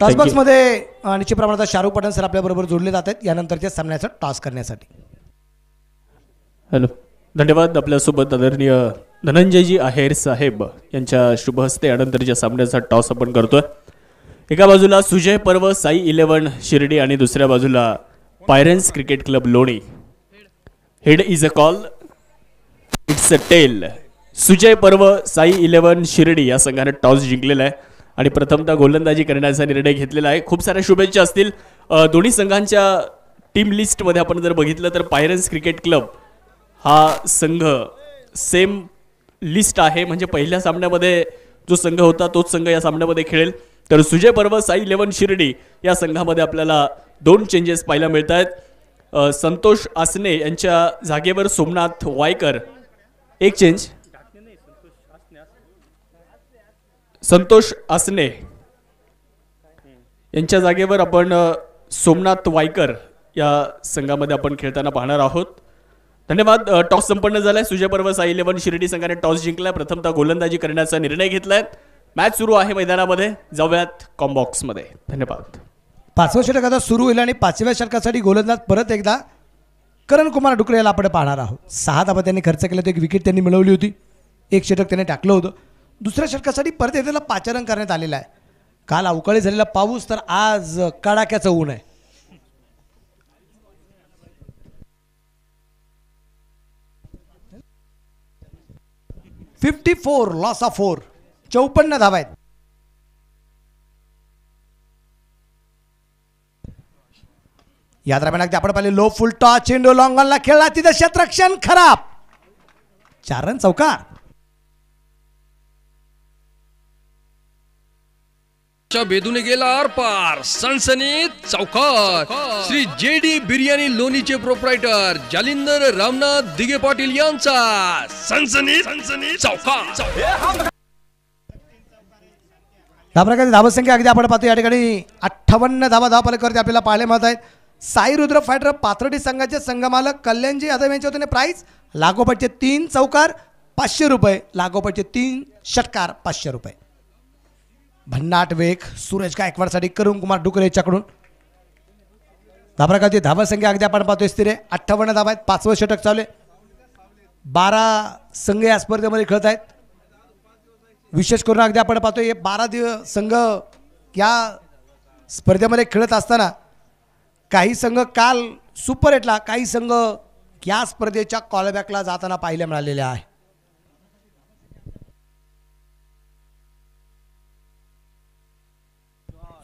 टॉसबॉक्समध्ये निश्चित प्रमाणात शाहरुख पठाण सर आपल्याबरोबर जोडले जात आहेत यानंतरच्या सामन्याचा टॉस करण्यासाठी. हॅलो धन्यवाद. आपल्यासोबत आदरणीय धनंजयजी आहेर साहेब यांच्या शुभ हस्ते यानंतरच्या सामन्याचा टॉस आपण करतोय. एका बाजूला सुजय पर्व साई 11 शिर्डी आणि दुसऱ्या बाजूला पायरेन्स cricket club Loni. Head is a call, it's a tail. Sujay पर्व साई 11 शिर्डी या संघाने टॉस जिंकलेला आहे आणि प्रथमतः गोलंदाजी करण्याचा निर्णय घेतलेला आहे. खूप साऱ्या शुभेच्छा असतील दोन्ही संघांच्या टीम लिस्टमध्ये. आपण जर बघितलं तर पायरेन्स क्रिकेट क्लब हा संघ सेम लिस्ट आहे, म्हणजे पहिल्या सामन्यामध्ये जो संघ होता तोच संघ या सामन्यामध्ये खेळेल. तर सुजय पर्व साई 11 शिर्डी या संघामध्ये आपल्याला 2 चेंजेस पाहायला मिळत आहेत. संतोष आसने यांच्या जागेवर सोमनाथ वायकर. एक चेंज, संतोष आसने यांच्या जागेवर आपण सोमनाथ वायकर या संघामध्ये आपण खेळताना पाहणार आहोत. धन्यवाद. टॉस संपन्न झालाय. सुजय पर्व साई 11 शिर्डी संघाने टॉस जिंकलाय, प्रथमतः गोलंदाजी करण्याचा निर्णय घेतलाय. मॅच सुरू आहे मैदानामध्ये. जाऊयात कॉम्बॉक्समध्ये. धन्यवाद. 5वं षटक आता सुरू होईल आणि 5व्या षटकासाठी गोलंदाज परत एकदा करण कुमार डुकरे याला आपण पाहणार आहोत. 6 धावा त्यांनी खर्च केले होते, 1 विकेट त्यांनी मिळवली होती, 1 षटक त्याने टाकलं होतं. दुसऱ्या षटकासाठी परत एकदा 5 रन करण्यात आलेला आहे. काल अवकाळी झालेला पाऊस, तर आज कडाक्याचं ऊन आहे. $54 लॉस ऑफ 4, 54 धावा आहेत. या दरम्यान अगदी आपण पाहिले लो फुल टॉस, चेंडू लॉंग ऑनला खेळला, तिथं क्षेत्ररक्षण खराब. 4 रन चौकार. बेदूने गेला आरपार, सनसनीत चौकार. श्री JD बिर्याणी लोणीचे प्रोप्रायटर जालिंदर रामनाथ दिगे पाटील यांचा सनसनीत चौकार. या प्रकारची धावसंख्या अगदी आपण पाहतो या ठिकाणी 58 धावफलकावरती आपल्याला पाहायला मिळत आहेत. साई रुद्र फायटर पाथर्डी संघाचे संघमालक कल्याणजी यादव यांच्या वतीने प्राईज लागोपाठचे 3 चौकार ₹500, लागोपाठचे 3 षटकार ₹500. भन्नाट वेग सुरेश गायकवाडसाठी करण कुमार डुकरे याच्याकडून. या प्रकारची धावसंख्या अगदी आपण पाहतोय स्थिर आहे. 58 धावा आहेत. 5वं षटक चालू आहे. 12 संघ या स्पर्धेमध्ये खेळत आहेत. विशेष करून अगदी आपण पाहतोय हे 12 संघ या स्पर्धेमध्ये खेळत असताना काही संघ काल सुपर 8ला, काही संघ या स्पर्धेच्या कॉलबॅकला जाताना पाहायला मिळालेले आहे.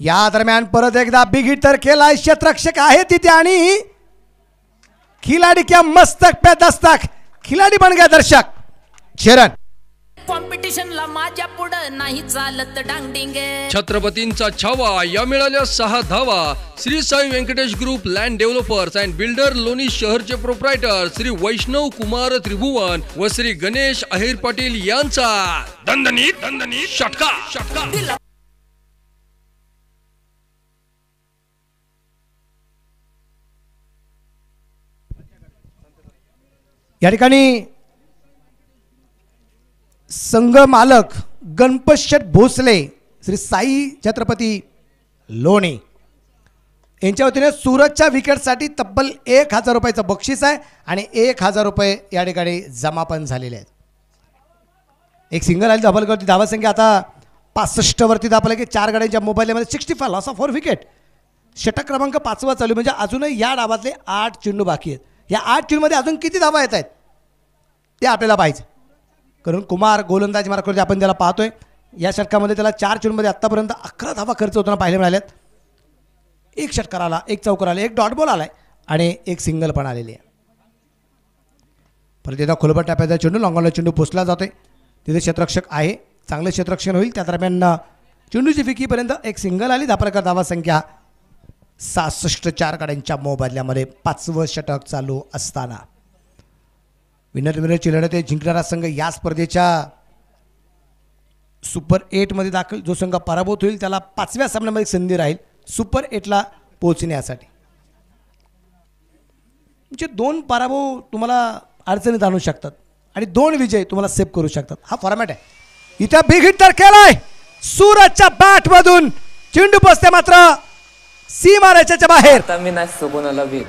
या दरम्यान परत एकदा बिग हिट तर केलाय. क्षेत्ररक्षक आहे तिथे आणि खिलाडी क्या मस्तक पे दस्तक, खिलाडी बन गया दर्शक. चरण कॉम्पिटिशनला माझ्या पुढं नाही चालत डांगडिंग. छत्रपतींचा छावा या मिळाल्या 6 धावा. Shri Sai Vyankatesh group land developers and builder Loni शहरचे प्रोप्रायटर श्री वैष्णव कुमार त्रिभुवन व श्री गणेश आहेर पाटील यांचा दणदणीत षटकार. या ठिकाणी संघ मालक गणपत शेठ भोसले श्री साई छत्रपती लोणी यांच्या वतीने सूरजच्या विकेटसाठी तब्बल ₹1000 बक्षीस आहे आणि ₹1000 या ठिकाणी जमा पण झालेले आहेत. एक सिंगल आली धावफलकावरती. धावसंख्या आता 65 वरती दाखवलं की 4 गाड्यांच्या मोबाईलमध्ये 65 लॉस ऑफ 4 विकेट. षटक क्रमांक 5वा चालू, म्हणजे अजूनही या डावातले 8 चेंडू बाकी आहेत. या 8 चेंडूमध्ये अजून किती धावा येत आहेत ते आपल्याला पाहिजे. करण कुमार गोलंदाजी मार्गावरती आपण त्याला पाहतोय. या षटकामध्ये त्याला 4 चेंडूमध्ये आत्तापर्यंत 11 धावा खर्च होताना पाहायला मिळाल्यात. 1 षटकार आला, 1 चौकार आला, 1 डॉट बॉल आलाय आणि 1 सिंगल पण आलेली आहे. परत एकदा खोलबट टाप्याचा चेंडू लॉंगॉनला चेंडू पोचला जातोय. तिथे क्षेत्ररक्षक आहे, चांगलं क्षेत्ररक्षण होईल. त्या दरम्यान चेंडूची फिकीपर्यंत 1 सिंगल आली. धापरकर धावा संख्या 66. 4 गाड्यांच्या मोबदल्यामध्ये 5वं षटक चालू असताना विनरची लढत आहे. जिंकणारा संघ या स्पर्धेच्या सुपर 8 मध्ये दाखल. जो संघ पराभूत होईल त्याला 5व्या सामन्यामध्ये संधी राहील सुपर 8ला पोहोचण्यासाठी. म्हणजे 2 पराभव तुम्हाला अडचणीत आणू शकतात आणि 2 विजय तुम्हाला सेव्ह करू शकतात. हा फॉर्मॅट आहे. इथे बिग हिट तर केलाय सूरजच्या बॅटमधून. चेंडू पोचते मात्र सीमारेषेच्या बाहेर. आता मी नाही सुगुणाला बी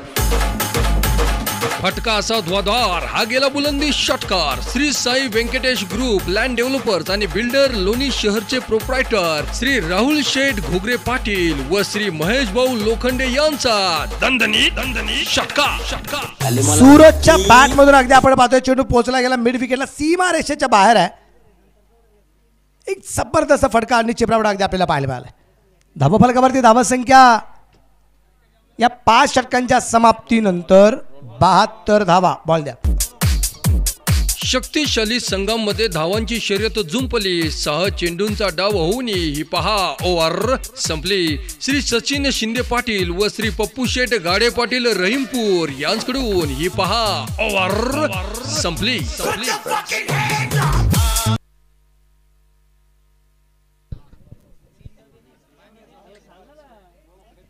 फटका असा ध्वाधार हा गेला बुलंदी षटकार. Shri Sai Vyankatesh group land developers आणि बिल्डर लोणी शहरचे प्रोप्रायटर श्री राहुल शेठ घोगरे पाटील व श्री महेश भाऊ लोखंडे यांचा दणदणी षटकार. सूरजच्या बॅट मधून अगदी आपण पाहतोय चेंडू पोहोचला गेला मिड विकेटला, सीमा रेषेच्या बाहेर आहे. एक जबरदस्त फटका आणि चिपरावडा अगदी आपल्याला पाहायला मिळाला. धावफलकावरती धावा संख्या या 5 षटकांच्या समाप्तीनंतर 72 धावा. बॉल द्या. शक्तिशाली संघांमध्ये धावांची शर्यत जुंपली. 6 चेंडूंचा डाव होऊन ही पहा ओव्हर संपली. श्री सचिन शिंदे पाटील व श्री पप्पू शेठ गाडे पाटील रहीमपूर यांकडून ही पहा ओव्हर संपली.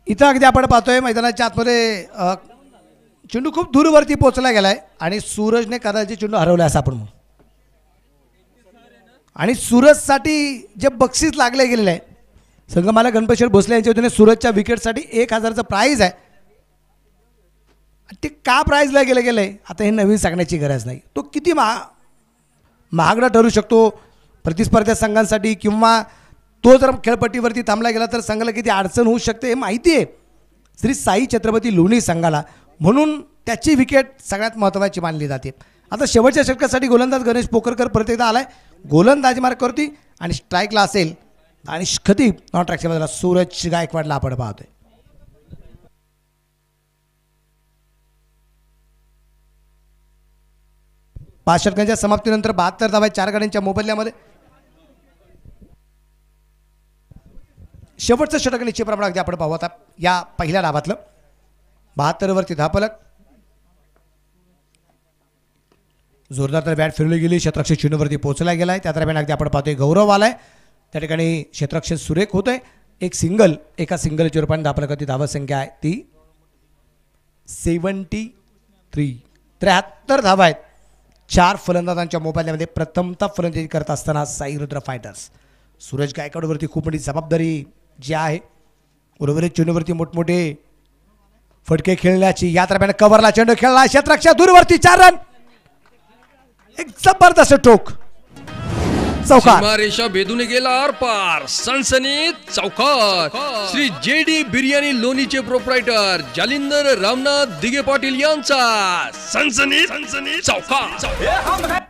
इथं अगदी आपण पाहतोय मैदानाच्या आतमध्ये चेंडू खूप दूरवरती पोहोचला गेलाय आणि सूरजने कदाचित चेंडू हरवला असं आपण म्हणू. आणि सूरजसाठी जे बक्षीस लागले गेलेले आहे, संगमाला गणपतशेठ भोसले यांच्या वतीने सूरजच्या विकेटसाठी 1000चं प्राईज आहे. ते का प्राईजला गेलं आहे आता हे नवीन सांगण्याची गरज नाही. तो किती महागडा ठरू शकतो प्रतिस्पर्धा संघांसाठी, किंवा तो जर खेळपट्टीवरती थांबला गेला तर संघाला किती अडचण होऊ शकते हे माहिती आहे श्री साई छत्रपती लोणी संघाला. म्हणून त्याची विकेट सगळ्यात महत्त्वाची मानली जाते. आता शेवटच्या षटकासाठी गोलंदाज गणेश पोकरकर परत एकदा आलाय. गोलंदाजी मार्क करती आणि स्ट्राईकला असेल आणि खतीब नॉट ट्रॅकच्या बाजूला सूरज गायकवाडला आपण पाहतोय. पाच षटकांच्या समाप्तीनंतर 72 धावा 4 गड्यांच्या मोबदल्यामध्ये. शेवटचं षटक निश्चित प्रमाणात अगदी आपण पाहू आता या पहिल्या डावातलं. 72 वरती धापलक, जोरदार तर बॅट फिरवली गेली, क्षेत्ररक्षक चेंडूवरती पोहोचला गेलाय. त्या दरम्यान अगदी आपण पाहतोय गौरव आलाय, त्या ठिकाणी क्षेत्ररक्षक सुरेख होत आहे. एक सिंगल, एका सिंगलच्या रूपाने धापलकाची धावा संख्या आहे ती 73. 73 धावा आहेत 4 फलंदाजांच्या मोबाईलमध्ये. प्रथमतः फलंदाजी करत असताना साई रुद्र फायटर्स. सूरज गायकवाडवरती खूप मोठी जबाबदारी जी आहे, उर्वरित चेंडूवरती मोठमोठे फटके खेळण्याची. या दरम्यान कव्हरला चेंडू खेळला, क्षेत्ररक्षक दूरवरती 4 रन. एक जबरदस्त टोक, चौकार. सीमारेषा भेदून गेला आर पार, सनसनीत चौकार. श्री जेडी बिर्याणी लोणीचे प्रोप्रायटर जालिंदर रामनाथ दिगे पाटील यांचा सनसनीत चौकार.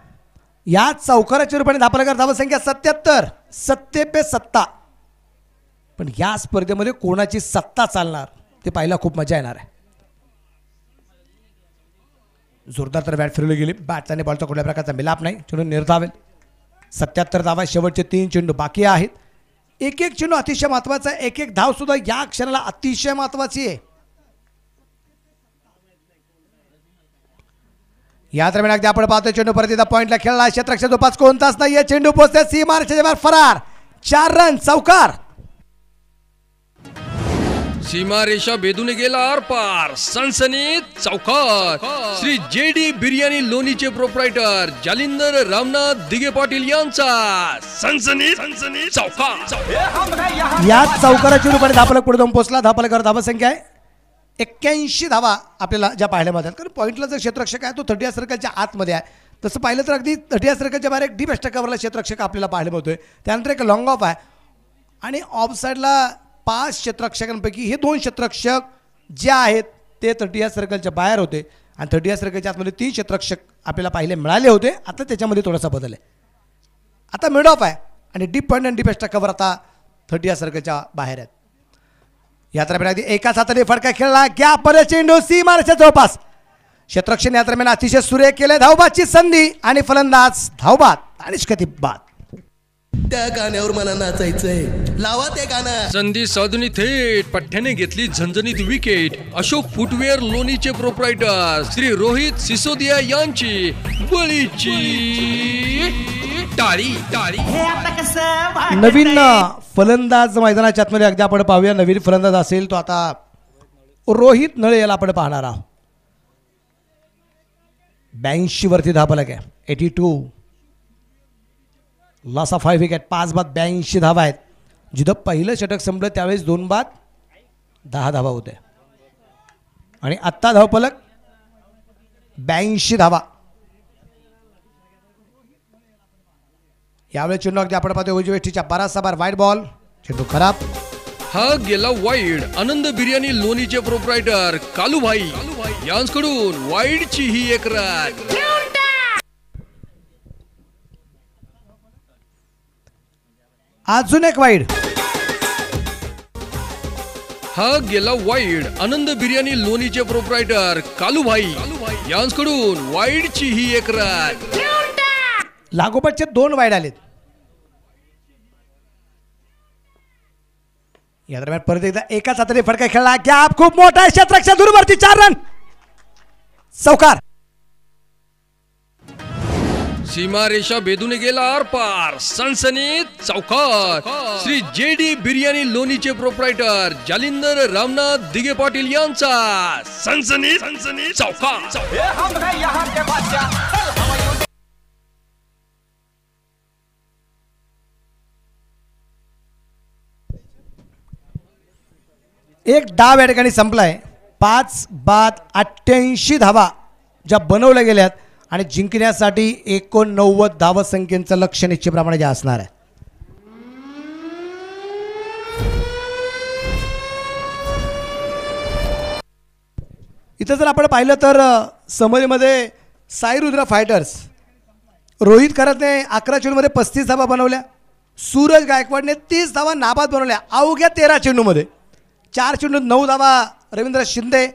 या चौकाराच्या रूपाने धापलकर धावा संख्या 77. 7 पण या स्पर्धेमध्ये कोणाची सत्ता चालणार ते पाहायला खूप मजा येणार आहे. जोरदार तर बॅट फिरवली गेली, बॅटचा आणि बॉलचा कुठल्या प्रकारचा मिलाप नाही, चेंडू निर्धावेल. 77 धावा, शेवटचे 3 चेंडू बाकी आहेत. एक चेंडू अतिशय महत्वाचा आहे, एक धाव सुद्धा या क्षणाला अतिशय महत्वाची आहे. या दरम्यान अगदी आपण पाहतोय चेंडू परत एकदा पॉईंटला खेळला, क्षेत्ररक्षक जो 5 कोणताच नाहीये, चेंडू पोहोचते सीमारेषेच्या बाहेर, फरार. 4 रन, चौकार. सीमारेषा भेदून गेला आर पार, सनसनीत चौकार. श्री जेडी बिर्याणी लोणीचे प्रोप्रायटर जालिंदर रामनाथ दिगे पाटील यांचा सनसनीत चौकार. या चौकाराच्या रूपाने धापलक पुढे जाऊन पोहोचला. धापलकर धावा संख्या आहे 81 धावा आपल्याला ज्या पाहायला मिळतात. कारण पॉईंटला जर क्षेत्ररक्षक आहे तो 30 सर्कलच्या आतमध्ये आहे, तसं पाहिलं तर अगदी 30 सर्कलच्या बाहेर एक डीप एस्टकावरला क्षेत्ररक्षक आपल्याला पाहायला मिळतोय. त्यानंतर एक लॉंग ऑफ आहे आणि ऑफ साईडला 5 क्षेत्ररक्षकांपैकी हे 2 क्षेत्ररक्षक जे आहेत ते 30 सर्कलच्या बाहेर होते आणि 30 सर्कलच्या आतमध्ये 3 क्षेत्ररक्षक आपल्याला पाहिले मिळाले होते. आता त्याच्यामध्ये थोडासा बदल आहे. आता मिड ऑफ आहे आणि डीप पॉईंट आणि डीप एस्टकावर आता 30 सर्कलच्या बाहेर आहेत. या दरम्यान एकाच हाताने फटका खेळला, गॅपमध्ये चेंडू सीमारेषेच्या जवळपास. क्षेत्ररक्षण या दरम्यान अतिशय सुरेख केले. धावबादची संधी आणि फलंदाज धावबाद आणि बाद. त्या गाण्यावर मला नाचायचंय, लावा ते गाणं. संधी साधून थेट पठ्ठ्याने घेतली झणझणीत विकेट. अशोक फुटवेअर लोणीचे प्रोप्रायटर श्री रोहित सिसोदिया यांची बळीची टाळी. हे आता कसं वाटतंय? नवीन फलंदाज मैदानाच्या आतमध्ये अगदी आपण पाहूया. नवीन फलंदाज असेल तो आता रोहित नळे याला आपण पाहणार आहोत. 82 वरती धापलक आहे, 82. लॉस ऑफ 5 विकेट, 5 बाद 82 धावा आहेत. जिथं पहिलं षटक संपलं त्यावेळेस 2 बाद 10 धावा होते आणि आत्ता धावपलक 82 धावा. यावेळी चेंडू अगदी आपण पाहतोय उजव्या वेष्टीच्या बराचसा वाईड बॉल. चेंडू खराब. हा गेला वाईड. आनंद बिर्याणी लोणीचे प्रोप्रायटर कालूभाई यांकडून वाईडची ही एक रन. अजून एक वाईड. हा गेला वाईड. आनंद बिर्याणी लोणीचे प्रोप्रायटर कालूभाई यांकडून वाईडची ही एक रन. लागोपाठचे 2 वाईड आलेत. या दरम्यान परत एकदा एकाच हाताने फटका खेळला. गॅप खूप मोठा आहे. क्षेत्ररक्षण दूरवरती 4 रन. चौकार. सीमारेषा भेदून गेला आरपार. सनसनीत चौकार. श्री JD बिर्याणी लोणीचे प्रोप्रायटर जालिंदर रामनाथ दिगे पाटील यांचा सनसनीत चौकार. एक डाव या ठिकाणी संपलाय. 5 बाद 88 धावा ज्या बनवल्या गेल्यात आणि जिंकण्यासाठी 89 धावसंख्येचं लक्ष्य निश्चितप्रमाणे जे असणार आहे. इथं जर आपण पाहिलं तर समरीमध्ये साईरुद्र फायटर्स रोहित खरातने 11 चेंडूमध्ये 35 धावा बनवल्या. सूरज गायकवाडने 30 धावा नाबाद बनवल्या अवघ्या 13 चेंडूमध्ये. 4 चेंडू 9 धावा रवींद्र शिंदे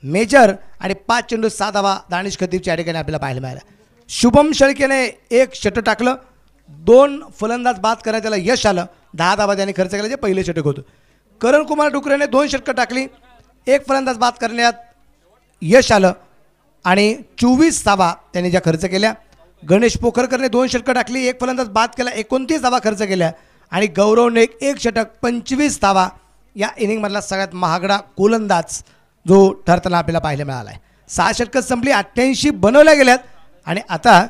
मेजर आणि 5 चेंडू 6 धावा दानिश खतीबच्या ठिकाणी आपल्याला पाहायला मिळाला. शुभम शेळकेने 1 षटक टाकलं. 2 फलंदाज बाद करण्यात त्याला यश आलं. 10 धावा त्यांनी खर्च केला जे पहिले षटक होतं. करण कुमार डुकरेने 2 षटकं टाकली. 1 फलंदाज बाद करण्यात यश आलं आणि 24 धावा त्यांनी ज्या खर्च केल्या. गणेश पोखरकरने 2 षटकं टाकली. 1 फलंदाज बाद केला. 29 धावा खर्च केल्या आणि गौरवने 1 षटक 25 धावा या इनिंगमधला सगळ्यात महागडा गोलंदाज जो ठरताना आपल्याला पाहायला मिळाला आहे. 6 षटकं संपली. 88 बनवल्या गेल्यात आणि आता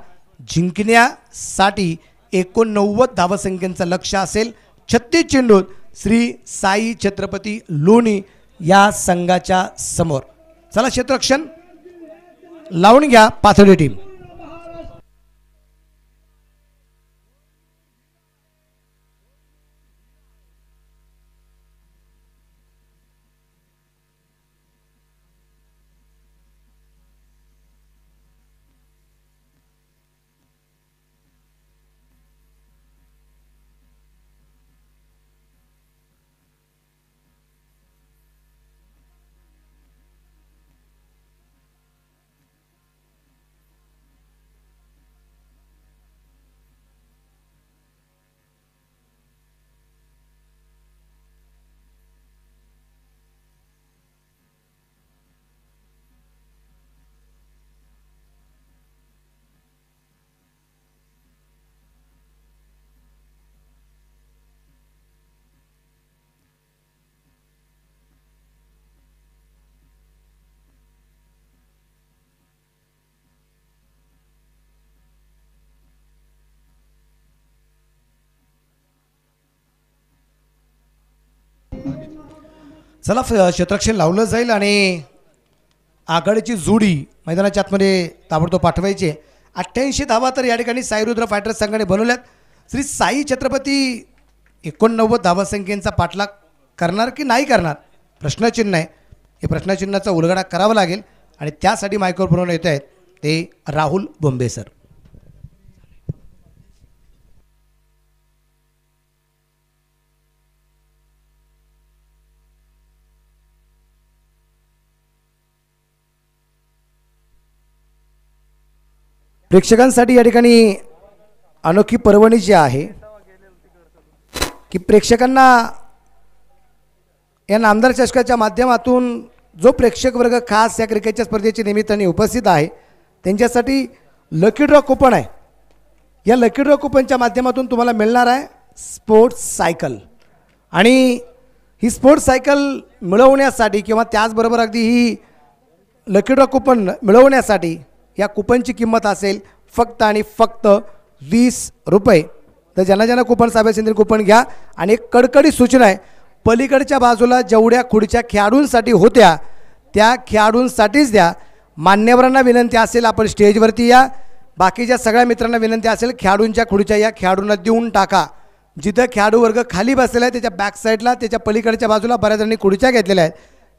जिंकण्यासाठी 89 धावसंख्येचं लक्ष असेल. 36 चेंडूत श्री साई छत्रपती लोणी या संघाच्या समोर. चला क्षेत्ररक्षण लावून घ्या पाथर्डी टीम. चला क्षेत्ररक्षण लावलं जाईल आणि आघाडीची जोडी मैदानाच्या आतमध्ये ताबडतोब पाठवायची. 88 धावा तर या ठिकाणी साईरुद्र फायटर्स संघाने बनवल्यात. श्री साई छत्रपती 89 धावसंख्येचा पाठलाग करणार की नाही करणार प्रश्नचिन्ह आहे. हे प्रश्नचिन्हाचा उलगडा करावा लागेल आणि त्यासाठी मायक्रोफोन येत आहेत ते राहुल बोंबे सर. प्रेक्षकांसाठी या ठिकाणी अनोखी पर्वणी जी आहे की प्रेक्षकांना या नामदार चषकाच्या माध्यमातून जो प्रेक्षक वर्ग खास या क्रिकेटच्या स्पर्धेच्या निमित्ताने उपस्थित आहे त्यांच्यासाठी लकी ड्रॉ कुपन आहे. या लकी ड्रॉ कुपनच्या माध्यमातून तुम्हाला मिळणार आहे स्पोर्ट्स सायकल आणि ही स्पोर्ट्स सायकल मिळवण्यासाठी किंवा त्याचबरोबर अगदी ही लकी ड्रॉ कुपन मिळवण्यासाठी या कुपनची किंमत असेल फक्त आणि फक्त 20 रुपये. तर ज्यांना ज्यांना कुपन साहेब असेल कुपन घ्या. आणि एक कडकडी सूचना आहे पलीकडच्या बाजूला जेवढ्या खुर्च्या खेळाडूंसाठी होत्या त्या खेळाडूंसाठीच द्या. मान्यवरांना विनंती असेल आपण स्टेजवरती या. बाकीच्या सगळ्या मित्रांना विनंती असेल खेळाडूंच्या खुर्च्या या खेळाडूंना देऊन टाका. जिथं खेळाडू वर्ग खाली बसलेला आहे त्याच्या बॅक साईडला त्याच्या पलीकडच्या बाजूला बऱ्याच जणांनी खुर्च्या घेतलेल्या आहेत.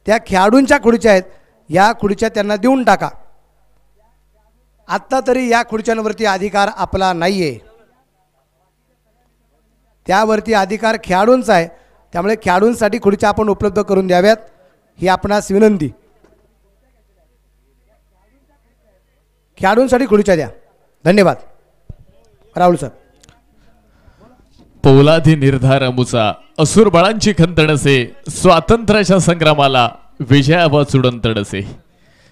त्या खेळाडूंच्या खुर्च्या आहेत, या खुर्च्या त्यांना देऊन टाका. आत्ता तरी या खुर्च्यांवरती अधिकार आपला नाही आहे, त्यावरती अधिकार खेळाडूंचा आहे. त्यामुळे खेळाडूंसाठी खुर्च्या आपण उपलब्ध करून द्याव्यात ही आपणास विनंती. खेळाडूंसाठी खुर्च्या द्या. धन्यवाद. राहुल सर. पोलादी निर्धार अमुचा असुर बाळांची खंतणसे, स्वातंत्र्याच्या संग्रामाला विजयावा चुडंतडसे.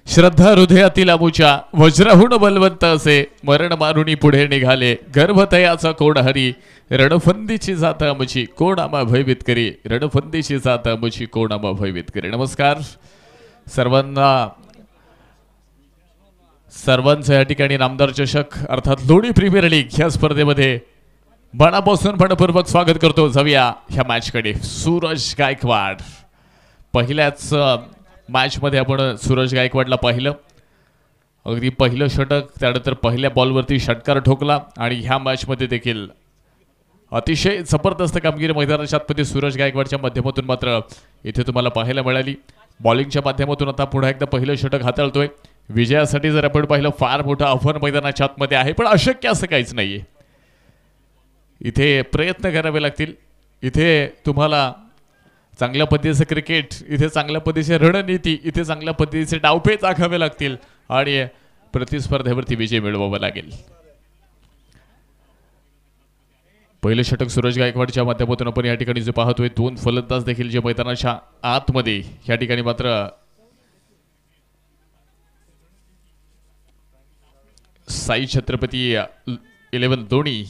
श्रद्धा हृदयातील अमुच्या वज्रहुण बलवंत असे, मरण मारुनी पुढे निघाले गर्भतयाचा कोण हरी. रणफंदीची जात अमुची कोण आम्हा भयभीत करी, रणफंदीची जात अमुची कोण आम्हा भयभीत करी. नमस्कार सर्वांचं या ठिकाणी नामदार चषक अर्थात लोणी प्रीमियर लीग या स्पर्धेमध्ये मनापासून मनपूर्वक स्वागत करतो. जाऊया ह्या मॅचकडे. सूरज गायकवाड पहिल्याच मॅचमध्ये आपण सूरज गायकवाडला पाहिलं, अगदी पहिलं षटक, त्यानंतर पहिल्या बॉलवरती षटकार ठोकला आणि ह्या मॅचमध्ये देखील अतिशय जबरदस्त कामगिरी मैदानाच्या आतमध्ये सूरज गायकवाडच्या माध्यमातून मात्र इथे तुम्हाला पाहायला मिळाली. बॉलिंगच्या माध्यमातून आता पुन्हा एकदा पहिलं षटक हाताळतोय. विजयासाठी जर आपण पाहिलं फार मोठं आव्हान मैदानाच्या आतमध्ये आहे, पण अशक्य असं काहीच नाहीये. इथे प्रयत्न करावे लागतील. इथे तुम्हाला चांगल्या पद्धतीचं क्रिकेट, इथे चांगल्या पद्धतीची रणनीती, इथे चांगल्या पद्धतीचे डावपेच आखावे लागतील आणि प्रतिस्पर्धेवरती विजय मिळवावा लागेल. पहिलं षटक सूरज गायकवाडच्या माध्यमातून आपण या ठिकाणी जे पाहतोय, दोन फलंदाज देखील जे मैदानाच्या आतमध्ये या ठिकाणी मात्र साई छत्रपती 11 धोनी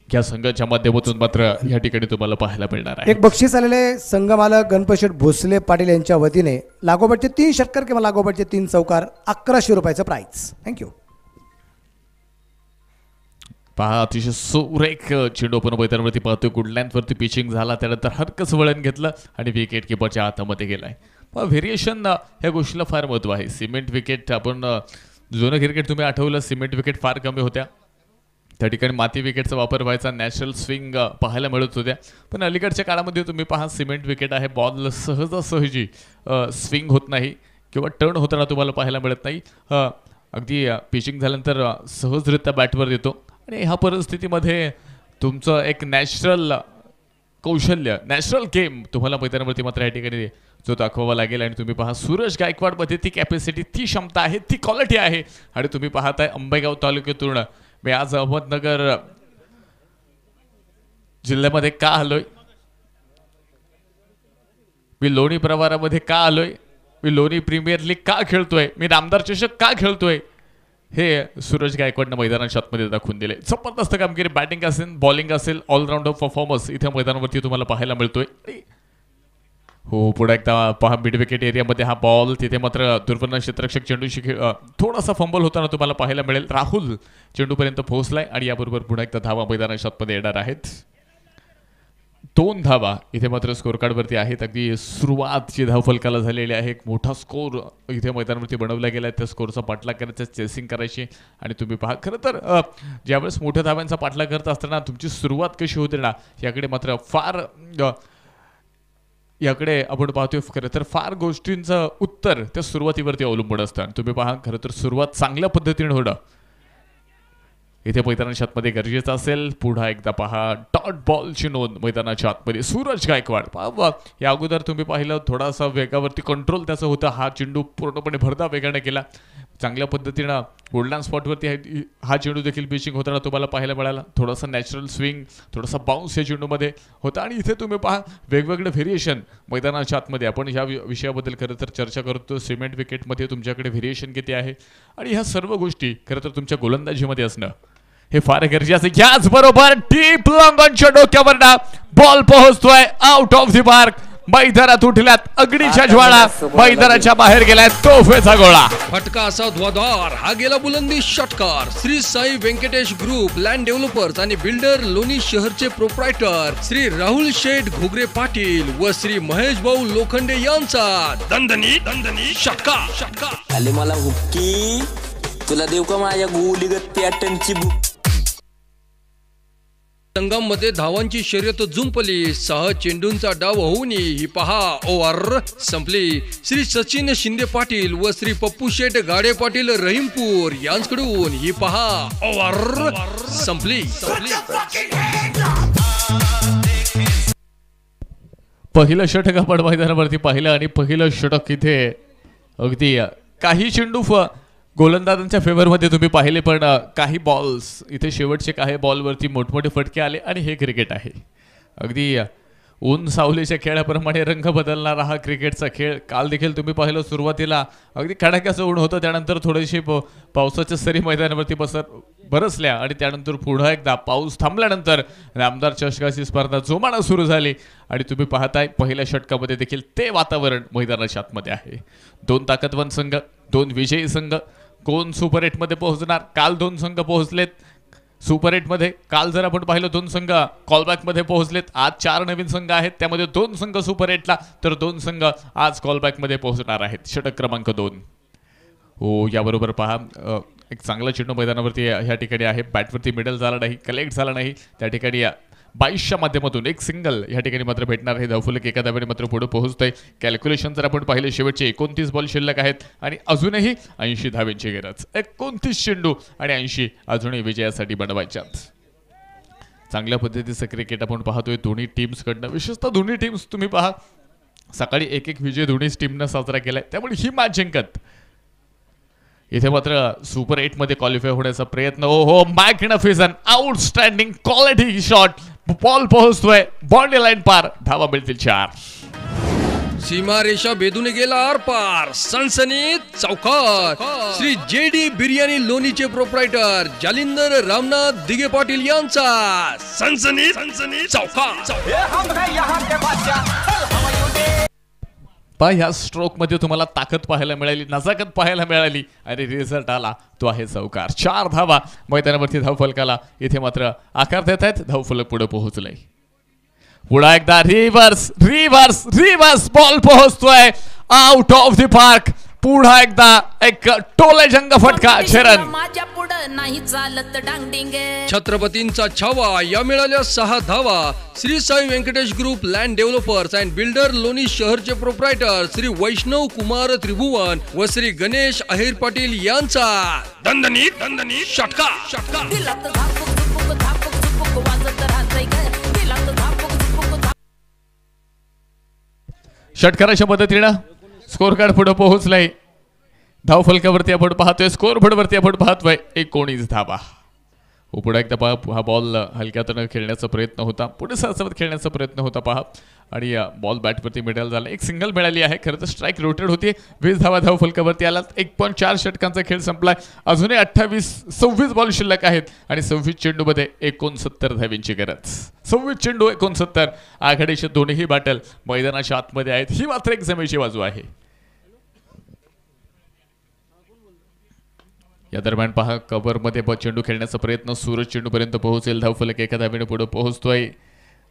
या संघाच्या माध्यमातून मात्र या ठिकाणी तुम्हाला पाहायला मिळणार आहे. एक बक्षीस आलेले संघमालक गणपतशेठ भोसले पाटील यांच्या वतीने लागोपाठचे 3 षटकार किंवा लागोपाठचे 3 चौकार 1100 रुपयाचं प्राइस. थँक्यू. पहा अतिशय सुरेख चेंडू आपण मैदानावरती पाहतोय. गुडलँडवरती पिचिंग झाला, त्यानंतर हरकस वळण घेतलं आणि विकेट किपरच्या हातामध्ये गेलाय. पण व्हेरिएशन ह्या गोष्टीला फार महत्त्व आहे. सिमेंट विकेट, आपण जुनं क्रिकेट तुम्ही आठवलं, सिमेंट विकेट फार कमी होत्या. त्या ठिकाणी माती विकेटचा वापर व्हायचा, नॅचरल स्विंग पाहायला मिळत होत्या. पण अलीकडच्या काळामध्ये तुम्ही पहा सिमेंट विकेट आहे, बॉल सहजासहजी स्विंग होत नाही किंवा टर्न होताना तुम्हाला पाहायला मिळत नाही. अगदी पिचिंग झाल्यानंतर सहजरित्या बॅटवर येतो आणि ह्या परिस्थितीमध्ये तुमचं एक नॅचरल कौशल्य, नॅचरल गेम तुम्हाला मैदानावरती मात्र या ठिकाणी जो दाखवावा लागेल. आणि तुम्ही पहा सूरज गायकवाडमध्ये ती कॅपॅसिटी, ती क्षमता आहे, ती क्वालिटी आहे. आणि तुम्ही पाहताय अंबेगाव तालुक्यातून मी आज अहमदनगर जिल्ह्यामध्ये का आलोय, मी लोणी प्रवारामध्ये का आलोय, मी लोणी प्रीमियर लीग का खेळतोय, मी नामदार चषक का खेळतोय, हे सूरज गायकवाडनं मैदानाच्या आतमध्ये दाखवून दिले. जबरदस्त कामगिरी, बॅटिंग असेल, बॉलिंग असेल, ऑलराऊंडर परफॉर्मन्स इथे मैदानावरती तुम्हाला पाहायला मिळतोय. हो, पुढे एकदा पहा मिड विकेट एरियामध्ये हा बॉल, तिथे मात्र दुर्पन्न क्षेत्ररक्षक चेंडूशी थोडासा फंबल होताना तुम्हाला पाहायला मिळेल. राहुल चेंडूपर्यंत पोहोचलाय आणि याबरोबर पुन्हा एकदा धावा मैदानाच्या आतमध्ये येणार आहेत. 2 धावा इथे मात्र स्कोर कार्डवरती आहेत. अगदी सुरुवातची धावफलकाला झालेली आहे. एक मोठा स्कोर इथे मैदानावरती बनवला गेला आहे. त्या स्कोरचा पाठलाग करायचा, चेसिंग करायची. आणि तुम्ही पहा खरं तर ज्यावेळेस मोठ्या धाव्यांचा पाठलाग करत असताना तुमची सुरुवात कशी होते ना, याकडे मात्र फार याकडे आपण पाहतोय. खरं तर फार गोष्टींचं उत्तर त्या सुरुवातीवरती अवलंबून असतं. तुम्ही पहा खरं तर सुरुवात चांगल्या पद्धतीने होणं इथे मैदानाच्या आतमध्ये गरजेचं असेल. पुन्हा एकदा पहा डॉट बॉलची नोंद मैदानाच्या आतमध्ये सूरज गायकवाड. पहा या अगोदर तुम्ही पाहिलं थोडासा वेगावरती कंट्रोल त्याचं होतं. हा चेंडू पूर्णपणे भरदा वेगाने केला. चांगल्या पद्धतीनं गोल्डन स्पॉटवरती हा चेंडू देखील पिचिंग होताना तुम्हाला पाहायला मिळाला. थोडासा नॅचरल स्विंग, थोडासा बाउन्स या चेंडूमध्ये होता. आणि इथे तुम्ही पहा वेगवेगळे व्हेरिएशन मैदानाच्या आतमध्ये. आपण ह्या विषयाबद्दल खरं तर चर्चा करतो. सिमेंट विकेटमध्ये तुमच्याकडे व्हेरिएशन किती आहे आणि ह्या सर्व गोष्टी खरं तर तुमच्या गोलंदाजीमध्ये असणं हे फार गरजेचं. याच बरोबर डीप लॉंग ऑनच्या डोक्यावर बॉल पोहोचतोय आउट ऑफ द मार्क. मैदानात उठल्यात अग्नीच्या ज्वाळा, मैदानाच्या बाहेर गेल्यात तोफेचा गोळा. फटका असा धुवाधार हा गेला बुलंदी षटकार. Shri Sai Vyankatesh group land developers आणि बिल्डर लोणी शहरचे प्रोप्रायटर श्री राहुल शेठ घोगरे पाटील व श्री महेश भाऊ लोखंडे यांचा दणदणी षटकार. आले मला हुक्की, तुला देऊ का माझ्या गोलीगत पॅटर्नची बुक. संघामध्ये धावांची शर्यत जुंपली. 6 चेंडूंचा डाव होऊन ही पहा ओव्हर संपली. श्री सचिन शिंदे पाटील व श्री पप्पू शेठ गाडे पाटील रहीमपूर यांच्याकडून ही पहा ओव्हर संपली. पहिलं षटक आपण मैदानावरती पाहिलं आणि पहिलं षटक इथे अगदी काही चेंडू गोलंदाजांच्या फेवरमध्ये तुम्ही पाहिले, पण काही बॉल्स इथे शेवटचे काही बॉलवरती मोठमोठे फटके आले आणि हे क्रिकेट आहे. अगदी ऊन सावलीच्या खेळाप्रमाणे रंग बदलणारा हा क्रिकेटचा खेळ. काल देखील तुम्ही पाहिलं सुरुवातीला अगदी कडाक्याचं ऊन होतं, त्यानंतर थोडीशी पावसाच्या सरी मैदानावरती बरसल्या आणि त्यानंतर पुन्हा एकदा पाऊस थांबल्यानंतर आमदार चषकाची स्पर्धा जोमानं सुरू झाली आणि तुम्ही पाहताय पहिल्या षटकामध्ये देखील ते वातावरण मैदानाच्या आतमध्ये आहे. 2 ताकदवान संघ, 2 विजयी संघ. कोण सुपर 8 मध्ये पोहोचणार? काल 2 संघ पोहोचलेत सुपर 8 मध्ये. काल जर आपण पाहिलं 2 संघ कॉलबॅक मध्ये पोहोचलेत. आज 4 नवीन संघ आहेत, त्यामध्ये 2 संघ सुपर 8 ला तर 2 संघ आज कॉलबॅक मध्ये पोहोचणार आहेत. षटक क्रमांक 2. हो, याबरोबर पहा एक चांगला चेंडू मैदानावरती ह्या ठिकाणी आहे. बॅटवरती मिडल झाला नाही, कलेक्ट झाला नाही. त्या ठिकाणी 22च्या माध्यमातून एक सिंगल या ठिकाणी मात्र भेटणार आहे. धावफलक एका धावेने मात्र पुढे पोहोचतंय. कॅल्क्युलेशन जर आपण पाहिले शेवटचे 29 बॉल शिल्लक आहेत आणि अजूनही 80 धावेंची गरज. 29 चेंडू आणि 80 अजूनही विजयासाठी बनवायच्यात. चांगल्या पद्धतीचं क्रिकेट आपण पाहतोय दोन्ही टीम्सकडनं. विशेषतः दोन्ही टीम्स तुम्ही पहा सकाळी एक विजय दोन्ही टीमनं साजरा केलाय, त्यामुळे ही मॅच जिंकत इथे मात्र सुपर 8 मध्ये क्वालिफाय होण्याचा प्रयत्न. हो, magnificent outstanding quality shot. Ball पोहोचतोय बाउंड्री लाईन पार. धावा मिळतील 4. सीमारेषा बेधून गेला आरपार. सनसनीत चौकार. श्री JD बिर्याणी लोणीचे प्रोप्रायटर जालिंदर रामनाथ दिगे पाटील यांचा सनसनीत चौकार. ह्या स्ट्रोक मध्ये तुम्हाला ताकद पाहायला मिळाली, नजाकत पाहायला मिळाली आणि रिझल्ट आला तो आहे चौकार. 4 धावा मैदानावरती धावफलकाला इथे मात्र आकार देत आहेत. धावफलक पुढे पोहोचलंय. पुन्हा एकदा रिव्हर्स बॉल पोहोचतोय आउट ऑफ द पार्क. पुन्हा एकदा एक टोले जंग फटका. चरण माझ्या पुढं नाही चालत डांगडिंग. छत्रपतींचा छावा. या मिळाल्या 6 धावा. Shri Sai Vyankatesh group land developers and builder Loni शहरचे प्रोप्रायटर श्री वैष्णव कुमार त्रिभुवन व श्री गणेश अहिर पाटील यांचा दणदणी षटकार. दिलात धापूक झुपूक धापूक झुपूक वाजत राहतंय ग. दिलात धापूक झुपूक. षटकाराच्या मदतीनं स्कोर कार्ड पुढे पोहोचलाय. धावफलकावरती आपण पाहतोय, स्कोर बोर्डवरती आपण पाहतोय 19 धावा. पुढे एकदा पहा हा बॉल हलक्यातून खेळण्याचा प्रयत्न होता, पुढे सरसवत खेळण्याचा प्रयत्न होता पहा आणि बॉल बॅटवरती मिडल झाला. एक सिंगल मिळाली आहे. खरं तर स्ट्राईक रोटेट होती. 20 धावा धावफलकावरती आला. 1.4 षटकांचा खेळ संपलाय. अजूनही 26 बॉल शिल्लक आहेत आणि 26 चेंडूमध्ये 69 धावेंची गरज. 26 चेंडू 69. आघाडीचे दोन्ही बॅटल मैदानाच्या आतमध्ये आहेत. ही मात्र एक जमेची बाजू आहे. या दरम्यान पहा कव्हरमध्ये चेंडू खेळण्याचा प्रयत्न. सूरज चेंडूपर्यंत पोहोचेल. धावफलक एका धावेने पुढे पोहोचतोय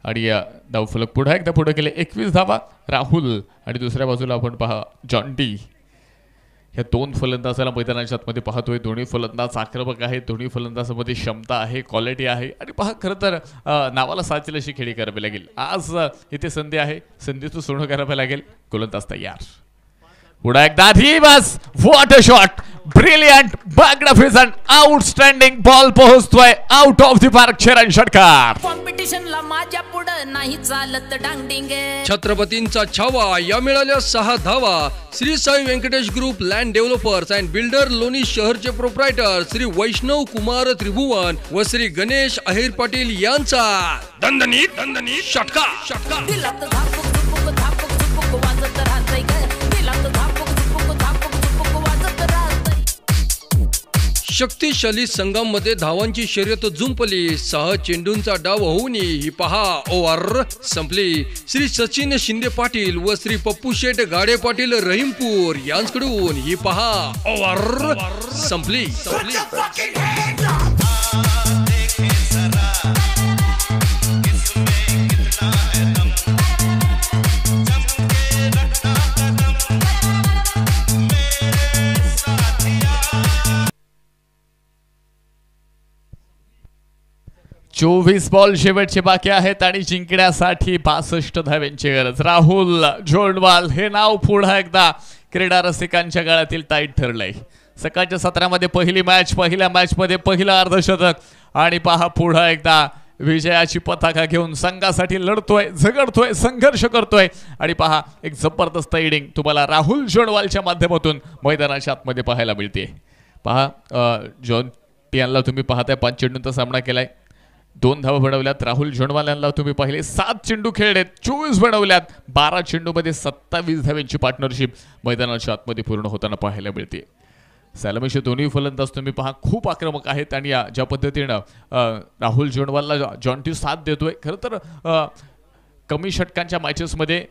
आणि धावफलक पुन्हा एकदा पुढे गेले. 21 धावा राहुल आणि दुसऱ्या बाजूला आपण पहा जॉन डी. ह्या 2 फलंदाजाला मैदानाच्या आतमध्ये पाहतोय. दोन्ही फलंदाज आक्रमक आहेत. दोन्ही फलंदाजामध्ये क्षमता आहे, क्वालिटी आहे आणि पहा खरं तर नावाला साचेल अशी खेळी करावी लागेल. आज इथे संधी आहे, संधीचं सोनं करावं लागेल. गोलंदाज तयार. पुन्हा एकदा reverse. What a shot. Brilliant magnificent outstanding ball पोहोचतोय आउट ऑफ द पार्क. चरण षटकार. कॉम्पिटिशनला माझ्या पुढं नाही चालत डांगडिंग. छत्रपतींचा छावा. या मिळाल्या 6 धावा. Shri Sai Vyankatesh group land developers and builder Loni शहरचे प्रोप्रायटर श्री वैष्णव कुमार त्रिभुवन व श्री गणेश अहिर पाटील यांचा दणदणी षटकार. दिलात धापूक झुपूक धापूक झुपूक वाजत राहतंय ग. दिलात धापूक झुपूक धापूक झुपूक वाजत राहतंय. शक्तिशाली संघांमध्ये धावांची शर्यत जुंपली. 6 चेंडूंचा डाव होऊन ही पहा ओव्हर संपली. श्री सचिन शिंदे पाटील व श्री पप्पू शेठ गाडे पाटील रहीमपूर यांच्याकडून ही पहा ओव्हर संपली. चोवीस बॉल शेवटचे बाकी आहेत आणि जिंकण्यासाठी 62 धाव्यांची गरज. राहुल जोंडवाल हे नाव पुन्हा एकदा क्रीडा रसिकांच्या गळ्यातील ताईत ठरलंय. सकाळच्या सत्रामध्ये पहिली मॅच, पहिल्या मॅचमध्ये पहिलं अर्धशतक आणि पहा पुन्हा एकदा विजयाची पताका घेऊन संघासाठी लढतोय, झगडतोय, संघर्ष करतोय आणि पहा एक जबरदस्त इनिंग तुम्हाला राहुल जोंडवालच्या माध्यमातून मैदानाच्या आतमध्ये पाहायला मिळते. पहा जॉन यांना तुम्ही पाहताय 5 चेंडूंचा सामना केलाय, 2 धावा बनवल्यात. राहुल जोंडवाल यांना तुम्ही पाहिले 7 चेंडू खेळलेत, 24 बनवल्यात. 12 चेंडूमध्ये 27 धाव्यांची पार्टनरशिप मैदानाच्या आतमध्ये पूर्ण होताना पाहायला मिळते. सलामीचे दोन्ही फलंदाज तुम्ही पहा खूप आक्रमक आहेत आणि ज्या पद्धतीनं राहुल जोंडवालला जॉन्टी साथ देतोय. खरं तर कमी षटकांच्या मॅचेसमध्ये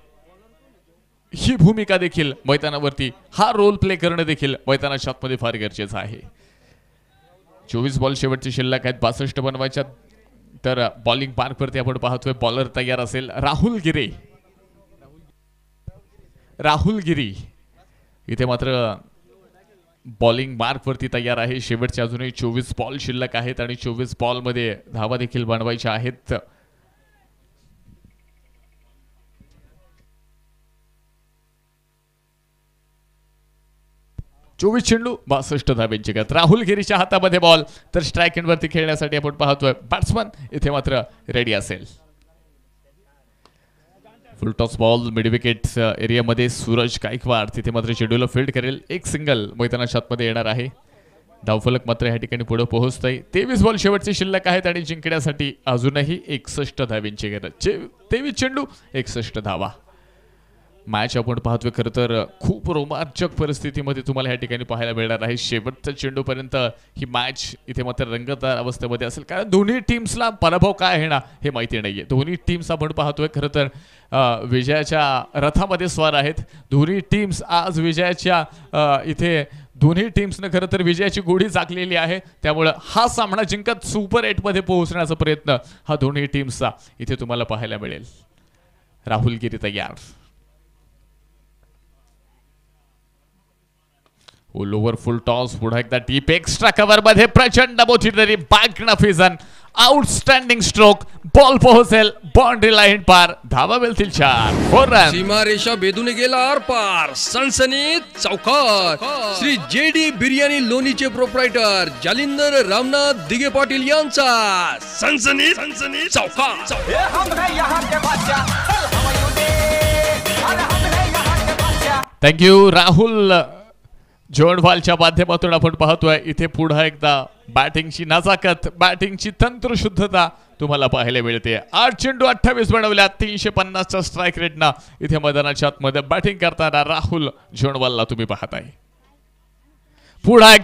ही भूमिका देखील मैदानावरती हा रोल प्ले करणं देखील मैदानाच्या आतमध्ये फार गरजेचं आहे. 24 बॉल शेवटची शिल्लक आहेत, 62 बनवायच्या. तर बॉलिंग मार्कवरती आपण पाहतोय बॉलर तयार असेल राहुल गिरी इथे मात्र बॉलिंग मार्कवरती तयार आहे. शेवटचे अजूनही 24 बॉल शिल्लक आहेत आणि 24 बॉलमध्ये धावा देखील बनवायच्या आहेत. चोवीस चेंडू 62 धाब्यांची गत. राहुल गिरीच्या हातामध्ये बॉल. तर स्ट्राईक एंडवरती खेळण्यासाठी आपण पाहतोय बॅट्समन इथे मात्र रेडी असेल. फुल टॉस बॉल मिड विकेट एरियामध्ये सूरज गायकवाड तिथे मात्र चेंडूला फील्ड करेल. एक सिंगल मैदानाच्या आतमध्ये येणार आहे. धावफलक मात्र या ठिकाणी पुढे पोहोचतंय. 23 बॉल शेवटचे शिल्लक आहेत आणि जिंकण्यासाठी अजूनही 61 धाव्यांची गरज. 23 चेंडू 61 धावा. मॅच आपण पाहतोय खरं तर खूप रोमांचक परिस्थितीमध्ये तुम्हाला या ठिकाणी पाहायला मिळणार आहे. शेवटच्या चेंडूपर्यंत ही मॅच इथे मात्र रंगतदार अवस्थेमध्ये असेल, कारण दोन्ही टीम्सला पराभव काय आहे ना हे माहिती नाहीये. दोन्ही टीम्स आपण पाहतोय खरं तर विजयाच्या रथामध्ये स्वार आहेत. दोन्ही टीम्स आज विजयाच्या इथे दोन्ही टीम्सनं खरं तर विजयाची गोडी चाकलेली आहे. त्यामुळं हा सामना जिंकत सुपर 8 मध्ये पोहोचण्याचा प्रयत्न हा दोन्ही टीम्सचा इथे तुम्हाला पाहायला मिळेल. राहुल गिरी तयार. ओव्हर फुल टॉस पुन्हा एकदा डीप एक्स्ट्रा कव्हर मध्ये प्रचंड मोठी तरी बॅकनफिजन आउटस्टँडिंग स्ट्रोक. बॉल पोहोचेल बाउंड्री लाईन पार. धावा मिळतील 4. 4 रन. सीमारेषा बेदून गेला आरपार. सणसणीत चौकार. श्री JD बिर्याणी लोणीचे प्रोप्रायटर जालिंदर रामनाथ दिगे पाटील यांचा सणसणीत चौकार. थँक्यू. राहुल जोंडवालच्या माध्यमातून आपण पाहतोय इथे पुन्हा एकदा बॅटिंगची नजाकत, बॅटिंगची तंत्रशुद्धता तुम्हाला पाहायला मिळते. 8 चेंडू 28 बनवल्या. 350च्या स्ट्राईक रेटना इथे मैदानाच्या आतमध्ये बॅटिंग करताना राहुल जोंडवालला तुम्ही पाहताय. पुन्हा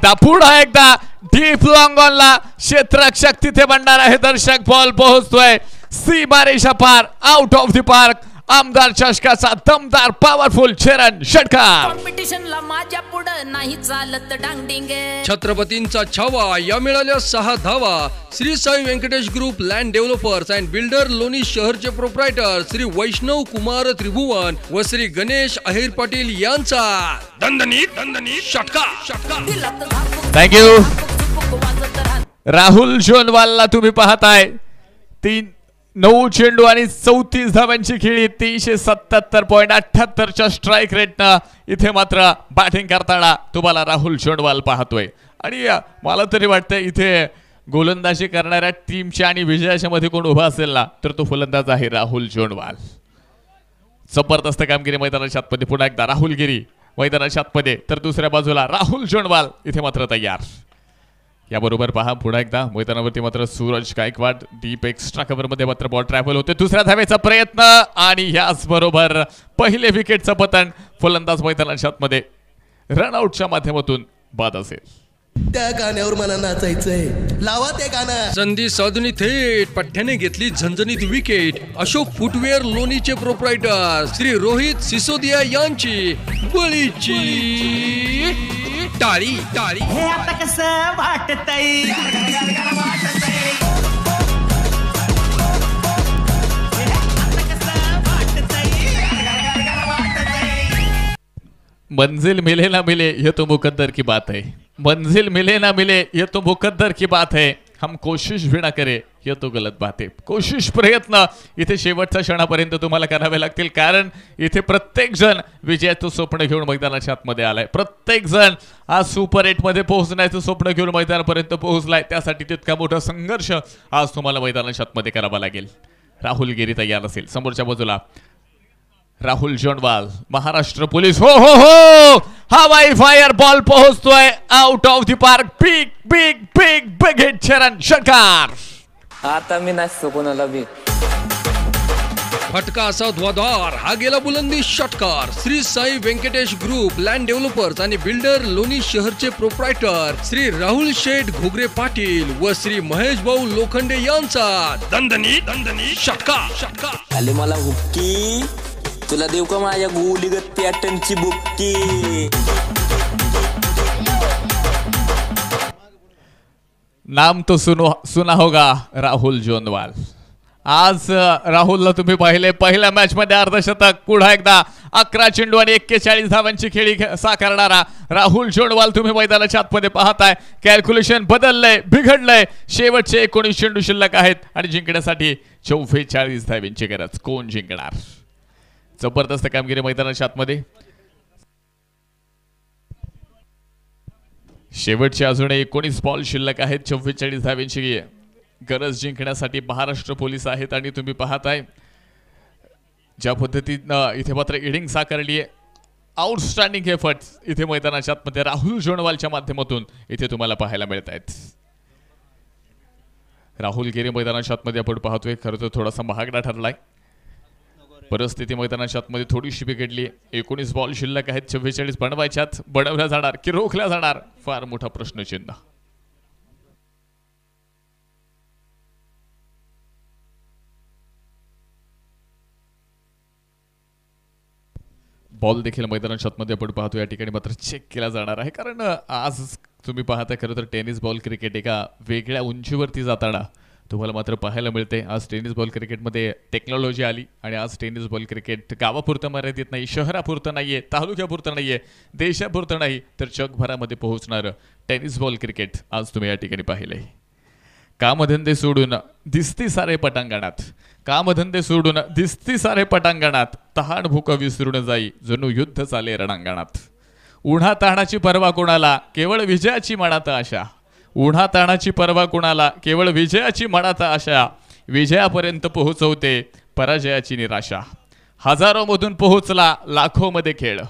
एकदा डीप लॉंग ऑनला क्षेत्ररक्षक तिथे बनणार आहे. दर्शक बॉल पोहोचतोय सीमारेषा पार. Out of the park. आमदार चषकाचा दमदार पॉवरफुल चरण षटकार. कॉम्पिटिशनला माझ्या पुढं नाही चालत डांगडिंग. छत्रपतींचा छावा या मिळाल्या 6 धावा. Shri Sai Vyankatesh group land developers and builder Loni शहरचे प्रोप्रायटर श्री वैष्णव कुमार त्रिभुवन व श्री गणेश अहिर पाटील यांचा दणदणीत षटकार. थँक्यू. राहुल जोंडवालला तुम्ही पाहताय 9 चेंडू आणि 34 धावांची खेळी. 377.78च्या स्ट्राईक रेटनं इथे मात्र बॅटिंग करताना तुम्हाला राहुल जोंडवाल पाहतोय. आणि मला तरी वाटतंय इथे गोलंदाजी करणाऱ्या टीमच्या आणि विजयाच्या मध्ये कोण उभा असेल ना तर तो फलंदाज आहे राहुल जोंडवाल. जबरदस्त कामगिरी मैदानाच्या आतमध्ये. पुन्हा एकदा राहुल गिरी मैदानाच्या आतमध्ये, तर दुसऱ्या बाजूला राहुल जोंडवाल इथे मात्र तयार. याबरोबर पहा पुन्हा एकदा मैदानावरती मात्र Suraj Gaikwad deep extra cover मध्ये मात्र बॉल ट्रॅव्हल होते. दुसऱ्या धावेचा प्रयत्न आणि याच बरोबर पहिले विकेटचं पतन. फलंदाज मैदानाच्या आतमध्ये रनआउटच्या माध्यमातून बाद असेल. त्या गाण्यावर मला नाचायचंय. लावा ते गाणं. संधी साधून थेट पठ्ठ्याने घेतली झणझणीत विकेट. अशोक फुटवेअर लोणीचे प्रोप्रायटर श्री रोहित सिसोदिया यांची बळीची टाळी टाळी. हे आता कसं वाटतंय मंजिल मिले ना मिले ये तो मुकद्दर की बात है. मंजिल मिले ना मिले ये तो मुकद्दर की बात है. हम कोशिश भी ना करे ये तो गलत बात है. कोशिश प्रयत्न इथे शेवटच्या क्षणापर्यंत तुम्हाला करावे लागतील, कारण इथे प्रत्येक जण विजयाचं स्वप्न घेऊन मैदानाच्या आतमध्ये आलाय. प्रत्येक जण आज सुपर 8 मध्ये पोहोचण्याचं स्वप्न घेऊन मैदानापर्यंत पोहोचलाय. त्यासाठी तितका मोठा संघर्ष आज तुम्हाला मैदानाच्या आतमध्ये करावा लागेल. राहुल गिरी तयार असेल. समोरच्या बाजूला राहुल जोंडवाल, महाराष्ट्र पोलीस. हो हो हो, हवाई फायर बॉल पोहोचतोय out of the park. Big big big big hit. चरण षटकार. आता मी नसतो कोणाला बी. फटका असा ध्वाधार. हा गेला बुलंदी षटकार. Shri Sai Vyankatesh group land developers आणि बिल्डर लोणी शहरचे प्रोप्रायटर श्री राहुल शेठ घोगरे पाटील व श्री महेश भाऊ लोखंडे यांचा दणदणी दणदणी षटकार षटकार. आले मला हुक्की, तुला देऊ का माझ्या गोलीगत पॅटर्नची बुक्की. नाम तो सुना होगा राहुल जोंडवाल. आज राहुलला तुम्ही पाहिले पहिल्या मॅच मध्ये अर्धशतक. पुन्हा एकदा 11 चेंडू आणि 41 धावांची खेळी साकारणारा राहुल जोंडवाल तुम्ही मैदानाच्या आतमध्ये पाहताय. कॅल्क्युलेशन बदललंय, बिघडलंय. शेवटचे 19 चेंडू शिल्लक आहेत आणि जिंकण्यासाठी 44 धावांची गरज. कोण जिंकणार? जबरदस्त कामगिरी मैदानाच्या आतमध्ये. शेवटचे अजून 19 बॉल शिल्लक आहेत. 44 धावांची गरज जिंकण्यासाठी महाराष्ट्र पोलीस आहेत आणि तुम्ही पाहताय ज्या पद्धतीनं इथे मात्र इनिंग साकारली आहे. आउटस्टँडिंग एफर्ट्स इथे मैदानाच्या आतमध्ये राहुल जोंडवालच्या माध्यमातून इथे तुम्हाला पाहायला मिळत आहेत. राहुल गिरी मैदानाच्या आतमध्ये आपण पाहतोय. खरं तर थोडासा महागडा ठरलाय. परिस्थिती मैदानाच्या आतमध्ये थोडीशी बिघडली. 19 बॉल शिल्लक आहेत. 44 बनवायच्यात. बनवल्या जाणार की रोखल्या जाणार, फार मोठा प्रश्नचिन्ह. बॉल देखील मैदानाच्या आतमध्ये आपण पाहतो या ठिकाणी मात्र चेक केला जाणार आहे, कारण आज तुम्ही पाहताय खरं तर टेनिस बॉल क्रिकेट एका वेगळ्या उंचीवरती जाताना तुम्हाला मात्र पाहायला मिळते. आज टेनिस बॉल क्रिकेटमध्ये टेक्नॉलॉजी आली आणि आज टेनिस बॉल क्रिकेट गावापुरतं मर्यादित नाही, शहरापुरतं नाही आहे, तालुक्यापुरतं नाही आहे, देशापुरतं नाही, तर जगभरामध्ये पोहोचणारं टेनिस बॉल क्रिकेट आज तुम्ही या ठिकाणी पाहिलं आहे. कामधंदे सोडून दिसती सारे पटांगणात, कामधंदे सोडून दिसती सारे पटांगणात, तहान भूक विसरून जाई जणू युद्ध चाले रणांगणात. उन्हा ताणाची पर्वा कोणाला, केवळ विजयाची मनात आशा. उन्हा ताणाची पर्वा कोणाला, केवळ विजयाची मनात आशा. विजयापर्यंत पोहोचवते पराजयाची निराशा. हजारोमधून पोहोचला लाखोमध्ये खेळ,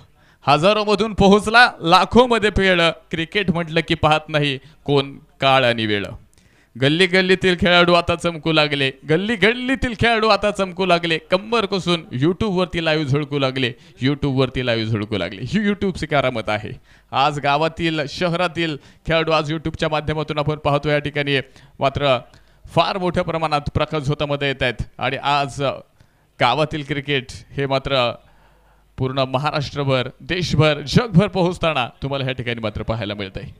हजारोमधून पोहोचला लाखोमध्ये खेळ. क्रिकेट म्हटलं की पाहत नाही कोण काळ आणि वेळ. गल्ली गल्लीतील खेळाडू आता चमकू लागले, गल्ली गल्लीतील खेळाडू आता चमकू लागले. कंबर कसून यूट्यूबवरती लाईव्ह झळकू लागले, यूट्यूबवरती लाईव्ह झळकू लागले. ही यूट्यूबची करामत आहे. आज गावातील शहरातील खेळाडू आज यूट्यूबच्या माध्यमातून आपण पाहतो या ठिकाणी मात्र फार मोठ्या प्रमाणात प्रकाश झोतामध्ये येत आहेत. आणि आज गावातील क्रिकेट हे मात्र पूर्ण महाराष्ट्रभर, देशभर, जगभर पोहोचताना तुम्हाला या ठिकाणी मात्र पाहायला मिळत आहे.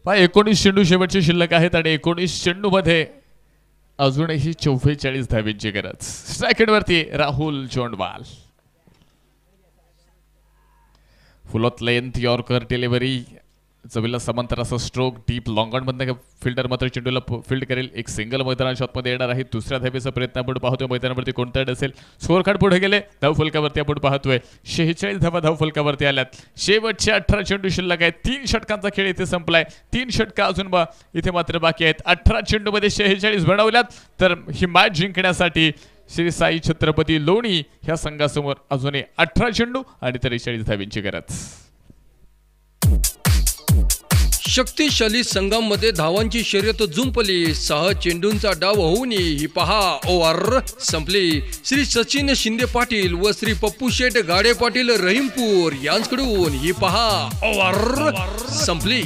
19 चेंडू शेवटचे शिल्लक आहेत आणि 19 चेंडू मध्ये अजूनही 44 धावेंची गरज. स्ट्राईक वरती Rahul Jondwal. Full of length yorker delivery, जमिनीला समांतर असा स्ट्रोक, डीप लॉंग ऑन मधनं फिल्डर मात्र चेंडूला फील्ड करेल. एक सिंगल मैदानात शॉटमध्ये येणार आहे. दुसऱ्या धावेचा प्रयत्न आपण पाहतोय मैदानावरती कोणता असेल. स्कोअर कार्ड पुढे गेले. धावफलकावरती आपण पाहतोय 46 धावा धावफलकावरती आल्यात. शेवटचे 18 चेंडू शिल्लक आहेत. 3 षटकांचा खेळ इथे संपलाय. 3 षटका अजून इथे मात्र बाकी आहेत. 18 चेंडू मध्ये 46 बनवल्यात. तर ही मॅच जिंकण्यासाठी श्री साई छत्रपती लोणी ह्या संघासमोर अजूनही 18 चेंडू आणि 43 धावेंची गरज. शक्तिशाली संघांमध्ये धावांची शर्यत जुंपली. 6 चेंडूंचा डाव होऊन ही पहा ओव्हर संपली. श्री सचिन शिंदे पाटील व श्री पप्पू शेठ गाडे पाटील रहीमपूर यांच्याकडून ही पहा ओव्हर संपली.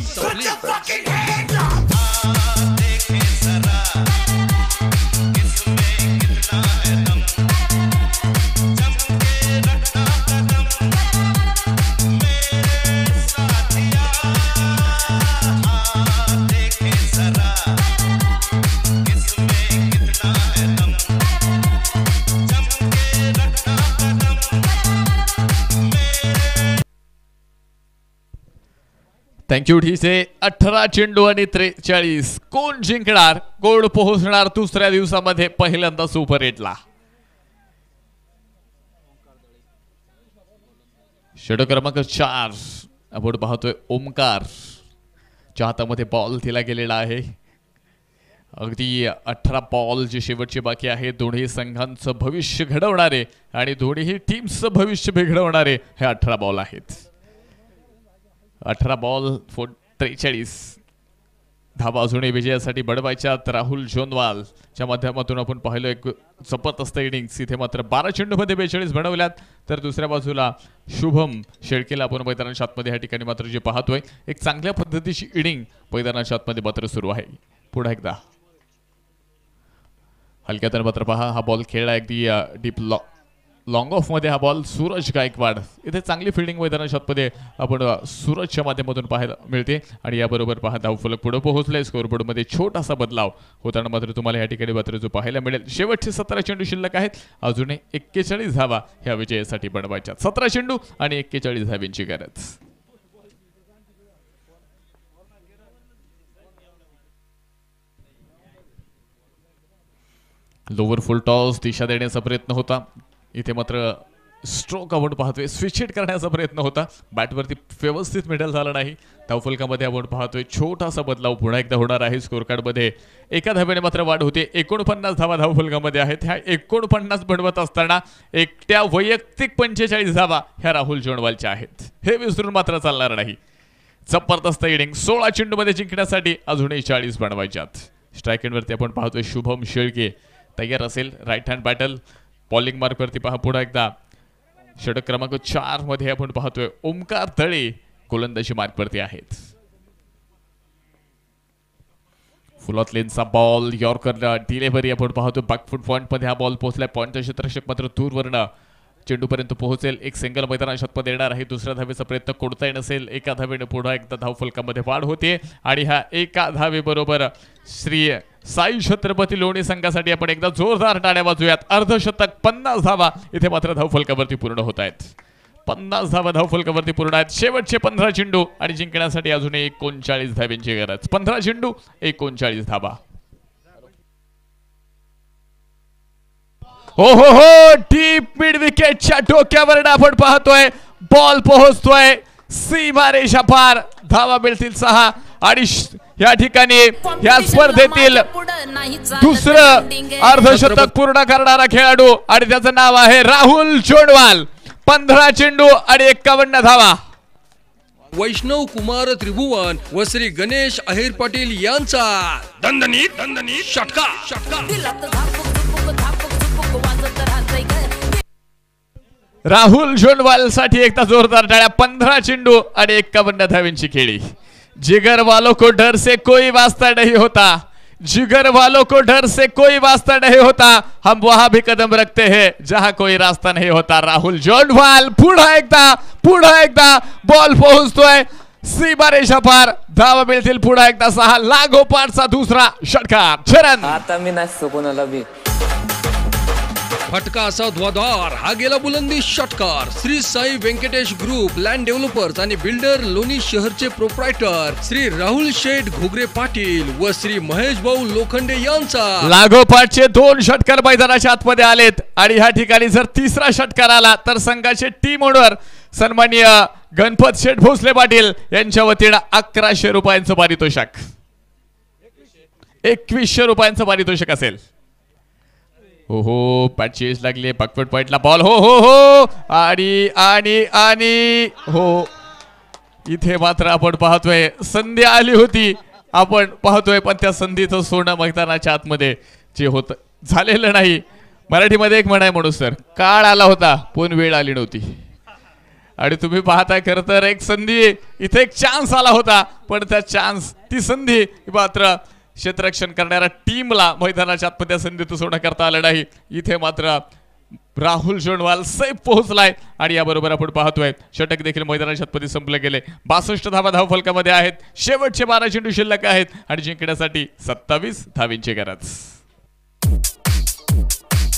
थँक्यू. ठीक आहे. 18 चेंडू आणि 43. कोण जिंकणार, कोण पोहोचणार दुसऱ्या दिवसामध्ये पहिल्यांदा सुपर 8ला. षटक क्रमांक 4 आपण पाहतोय ओमकार च्या हातामध्ये बॉल दिला गेलेला आहे. अगदी 18 बॉल जे शेवटचे बाकी आहे. दोन्ही संघांचं भविष्य घडवणारे आणि दोन्ही टीमचं भविष्य घडवणारे हे 18 बॉल आहेत. 18 बॉल 43 धावा अजूनही विजयासाठी बडवायच्यात. राहुल जोंदवालच्या माध्यमातून आपण पाहिलं एक जबरदस्त इनिंग्स. इथे मात्र 12 चेंडूमध्ये 42 बनवल्यात. तर दुसऱ्या बाजूला शुभम शेळकेला आपण मैदानाच्या आतमध्ये ह्या ठिकाणी मात्र जे पाहतोय एक चांगल्या पद्धतीची इनिंग मैदानाच्या आतमध्ये मात्र सुरू आहे. पुन्हा एकदा हलक्यात मात्र पहा हा बॉल खेळला अगदी डीप लॉंग ऑफ मध्ये. हा बॉल सूरज गायकवाड. इथे चांगली फिल्डिंग मैदानाच्या शॉटमध्ये आपण सूरजच्या माध्यमातून पाहायला मिळते. आणि याबरोबर पहा धावफलक पुढे पोहोचलाय. स्कोअरबोर्ड मध्ये छोटासा बदलाव होताना मात्र तुम्हाला या ठिकाणी मात्र जो पाहायला मिळेल. शेवटचे 17 चेंडू शिल्लक आहेत. अजूनही 41 धावा ह्या विजयासाठी बनवायच्या. 17 चेंडू आणि 41 धावांची गरज. लोवर फुल टॉस दिशा देण्याचा प्रयत्न होता. इथे मात्र स्ट्रोक आपण पाहतोय स्विच हिट करण्याचा प्रयत्न होता. बॅटवरती व्यवस्थित मिडल झाला नाही. धावफलकामध्ये आपण पाहतोय छोटासा बदलाव पुन्हा एकदा होणार आहे. स्कोअर कार्डमध्ये एका धावेने मात्र वाढ होते. 49 धावा धावफलकामध्ये आहेत. ह्या 49 बनवत असताना एकट्या वैयक्तिक 45 धावा ह्या राहुल जोंडवालच्या आहेत. हे विसरून मात्र चालणार नाही. जबरदस्त इनिंग. 16 चेंडूमध्ये जिंकण्यासाठी अजूनही 40 बनवायच्यात. स्ट्राईक एंडवरती आपण पाहतोय शुभम शेळके तयार असेल. राईट हँड बॅटल बॉलिंग मार्कवरती पहा पुन्हा एकदा षटक क्रमांक 4 मध्ये आपण पाहतोय ओमकार तळे गोलंदाजी मार्कवरती आहेत. फुलॉत लेनचा बॉल यॉर्कर डिलिव्हरी आपण पाहतोय. बॅकफूट पॉइंट मध्ये हा बॉल पोहोचलाय. पॉइंटचं क्षेत्ररक्षक मात्र दूरवरनं चेंडूपर्यंत पोहोचेल. एक सिंगल मैदानात शतपद येणार आहे. दुसऱ्या धावेचा प्रयत्न कोणताही नसेल. एका धावेने पुन्हा एकदा धावफलकामध्ये वाढ होते आणि ह्या एका धावेबरोबर श्री साई छत्रपती लोणी संघासाठी आपण एकदा जोरदार टाळ्या वाजूयात. अर्धशतक 50 धावा इथे मात्र धावफलकावरती पूर्ण होत आहेत. 50 धावा धावफलकावरती पूर्ण आहेत. शेवटचे 15 चेंडू आणि जिंकण्यासाठी अजूनही 39 धाव्यांची गरज. 15 चेंडू 39 धावा. हो हो हो डीप मिड विकेटच्या डोक्यावर आपण पाहतोय बॉल पोहोचतोय सीमारेषा पार. धावा मिळतील 6 आणि या ठिकाणी या स्पर्धेतील दुसरं अर्धशतक पूर्ण करणारा खेळाडू आणि त्याचं नाव आहे राहुल जोंडवाल. 15 चेंडू आणि 51 धावा. वैष्णव कुमार त्रिभुवन व श्री गणेश अहिर पाटील यांचा दणदणीत षटका. राहुल जोंडवाल साठी एकदा जोरदार टाळ्या. 15 चेंडू आणि 51 धावांची खेळी. जिगर वालों को डर से कोई वास्ता नहीं होता. जिगर वालों को डर से कोई वास्ता नहीं होता. हम वहां भी कदम रखते हैं जहां कोई रास्ता नहीं होता. राहुल जोंडवाल पुन्हा एकदा बॉल पोहोचतोय सीमारेषा पार धावा मिळतील पुन्हा एकदा 6 लागोपाठचा दुसरा षटकार चरण आता मी नसतो कोणाला बी फटका असा ध्वाधार हा गेला बुलंदी षटकार Shri Sai Vyankatesh group land developers आणि बिल्डर लोणी शहरचे प्रोप्रायटर श्री राहुल शेठ घोगरे पाटील व श्री महेश भाऊ लोखंडे यांचा लागोपाठचे 2 षटकार मैदानाच्या आतमध्ये आलेत आणि ह्या ठिकाणी जर तिसरा षटकार आला तर संघाचे टीम ओनर सन्माननीय गणपत शेठ भोसले पाटील यांच्या वतीने 1100 रुपयांचं पारितोषिक 2100 रुपयांचं पारितोषिक असेल. हो हो पॅचेस लागले बॅकवर्ड पॉइंटला बॉल हो हो हो आणि आणि आणि हो इथे मात्र आपण पाहतोय संधी आली होती आपण पाहतोय पण त्या संधीचं सोनं मैदानाच्या आतमध्ये जे होत झालेलं नाही. मराठीमध्ये एक म्हण आहे म्हणून सर काळ आला होता पण वेळ आली नव्हती आणि तुम्ही पाहताय खरं तर एक संधी इथे एक चान्स आला होता पण त्या चान्स ती संधी मात्र क्षेत्ररक्षण करणाऱ्या टीमला मैदानाच्या आतमध्ये संधी सोडणं करता आलं नाही. इथे मात्र राहुल जोंडवाल सेफ पोहोचलाय आणि याबरोबर आपण पाहतोय षटक देखील मैदानाच्या आतमध्ये संपले गेले. 62 धावा धावफलकामध्ये आहेत. शेवटचे 12 चेंडू शिल्लक आहेत आणि जिंकण्यासाठी 27 धावींची गरज.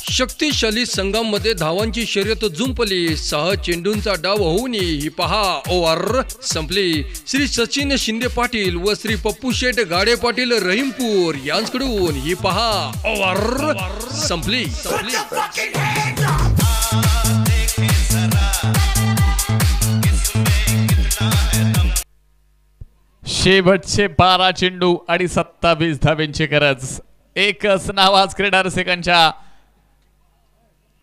शक्तिशाली संघांमध्ये धावांची शर्यत जुंपली 6 चेंडूंचा डाव होऊन ही पहा ओव्हर संपली. श्री सचिन शिंदे पाटील व श्री पप्पू शेठ गाडे पाटील रहीमपूर यांच्याकडून ही पहा ओव्हर संपली. शेवटचे 12 चेंडू आणि 27 धावेंची गरज. एकच नाव आज क्रीडा रसिकांच्या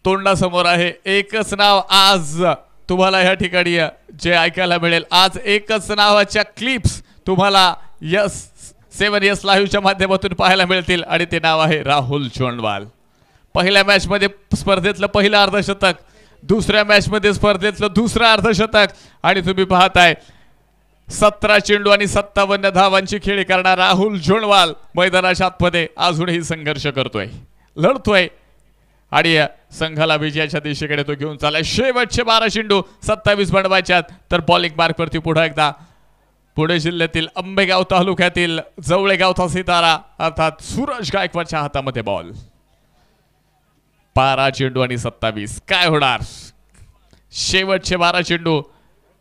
तोंडासमोर आहे. एकच नाव आज तुम्हाला या ठिकाणी जे ऐकायला मिळेल. आज एकच नावाच्या क्लिप्स तुम्हाला यस लाईव्हच्या माध्यमातून पाहायला मिळतील आणि ते नाव आहे राहुल जोंडवाल. पहिल्या मॅच मध्ये स्पर्धेतलं पहिलं अर्धशतक, दुसऱ्या मॅच मध्ये स्पर्धेतलं दुसरं अर्धशतक आणि तुम्ही पाहताय 17 चेंडू आणि 57 धावांची खेळी करणारा राहुल जोंडवाल मैदानाच्या आतमध्ये अजूनही संघर्ष करतोय, लढतोय आणि संघाला विजयाच्या दिशेकडे तो घेऊन चाललाय. शेवटचे 12 चेंडू 27 बनवायच्यात तर बॉलिंग मार्कवरती पुन्हा एकदा पुणे जिल्ह्यातील आंबेगाव तालुक्यातील जवळेगावचा सितारा अर्थात सूरज गायकवाडच्या हातामध्ये बॉल. 12 चेंडू आणि 27 काय होणार. शेवटचे 12 चेंडू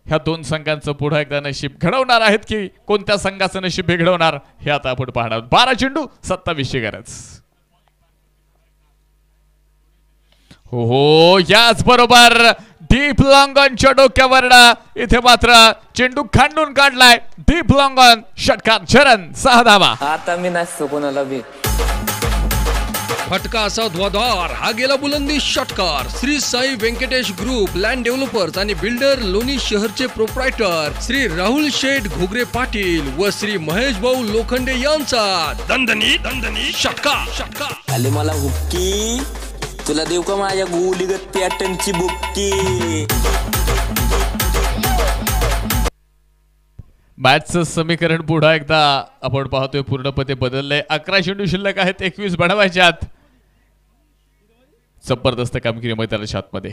ह्या 2 संघांचं पुन्हा एकदा नशीब घडवणार आहेत की कोणत्या संघाचं नशीब बिघडवणार हे आता आपण पाहणार. 12 चेंडू 27 ची गरज. हो हो याच बरोबर डीप लॉंग ऑनच्या डोक्यावर इथे मात्र चेंडू खांडून काढलाय. डीप लॉंग ऑन षटकार चरण 6 धावा. आता मी नसतो कोणाला बी फटका असा ध्वाधार हा गेला बुलंदी षटकार Shri Sai Vyankatesh group land developers आणि बिल्डर लोणी शहरचे प्रोप्रायटर श्री राहुल शेठ घोगरे पाटील व श्री महेश भाऊ लोखंडे यांचा दणदणी षटकार. आले मला हुक्की तुला देऊ का माझ्या गोलीगत पॅटर्नची बुक्की. मॅचचं समीकरण पुन्हा एकदा आपण पाहतोय पूर्णपणे बदललंय. 11 चेंडू शिल्लक आहेत, 21 बनवायच्यात. जबरदस्त कामगिरी मैदानाच्या आतमध्ये.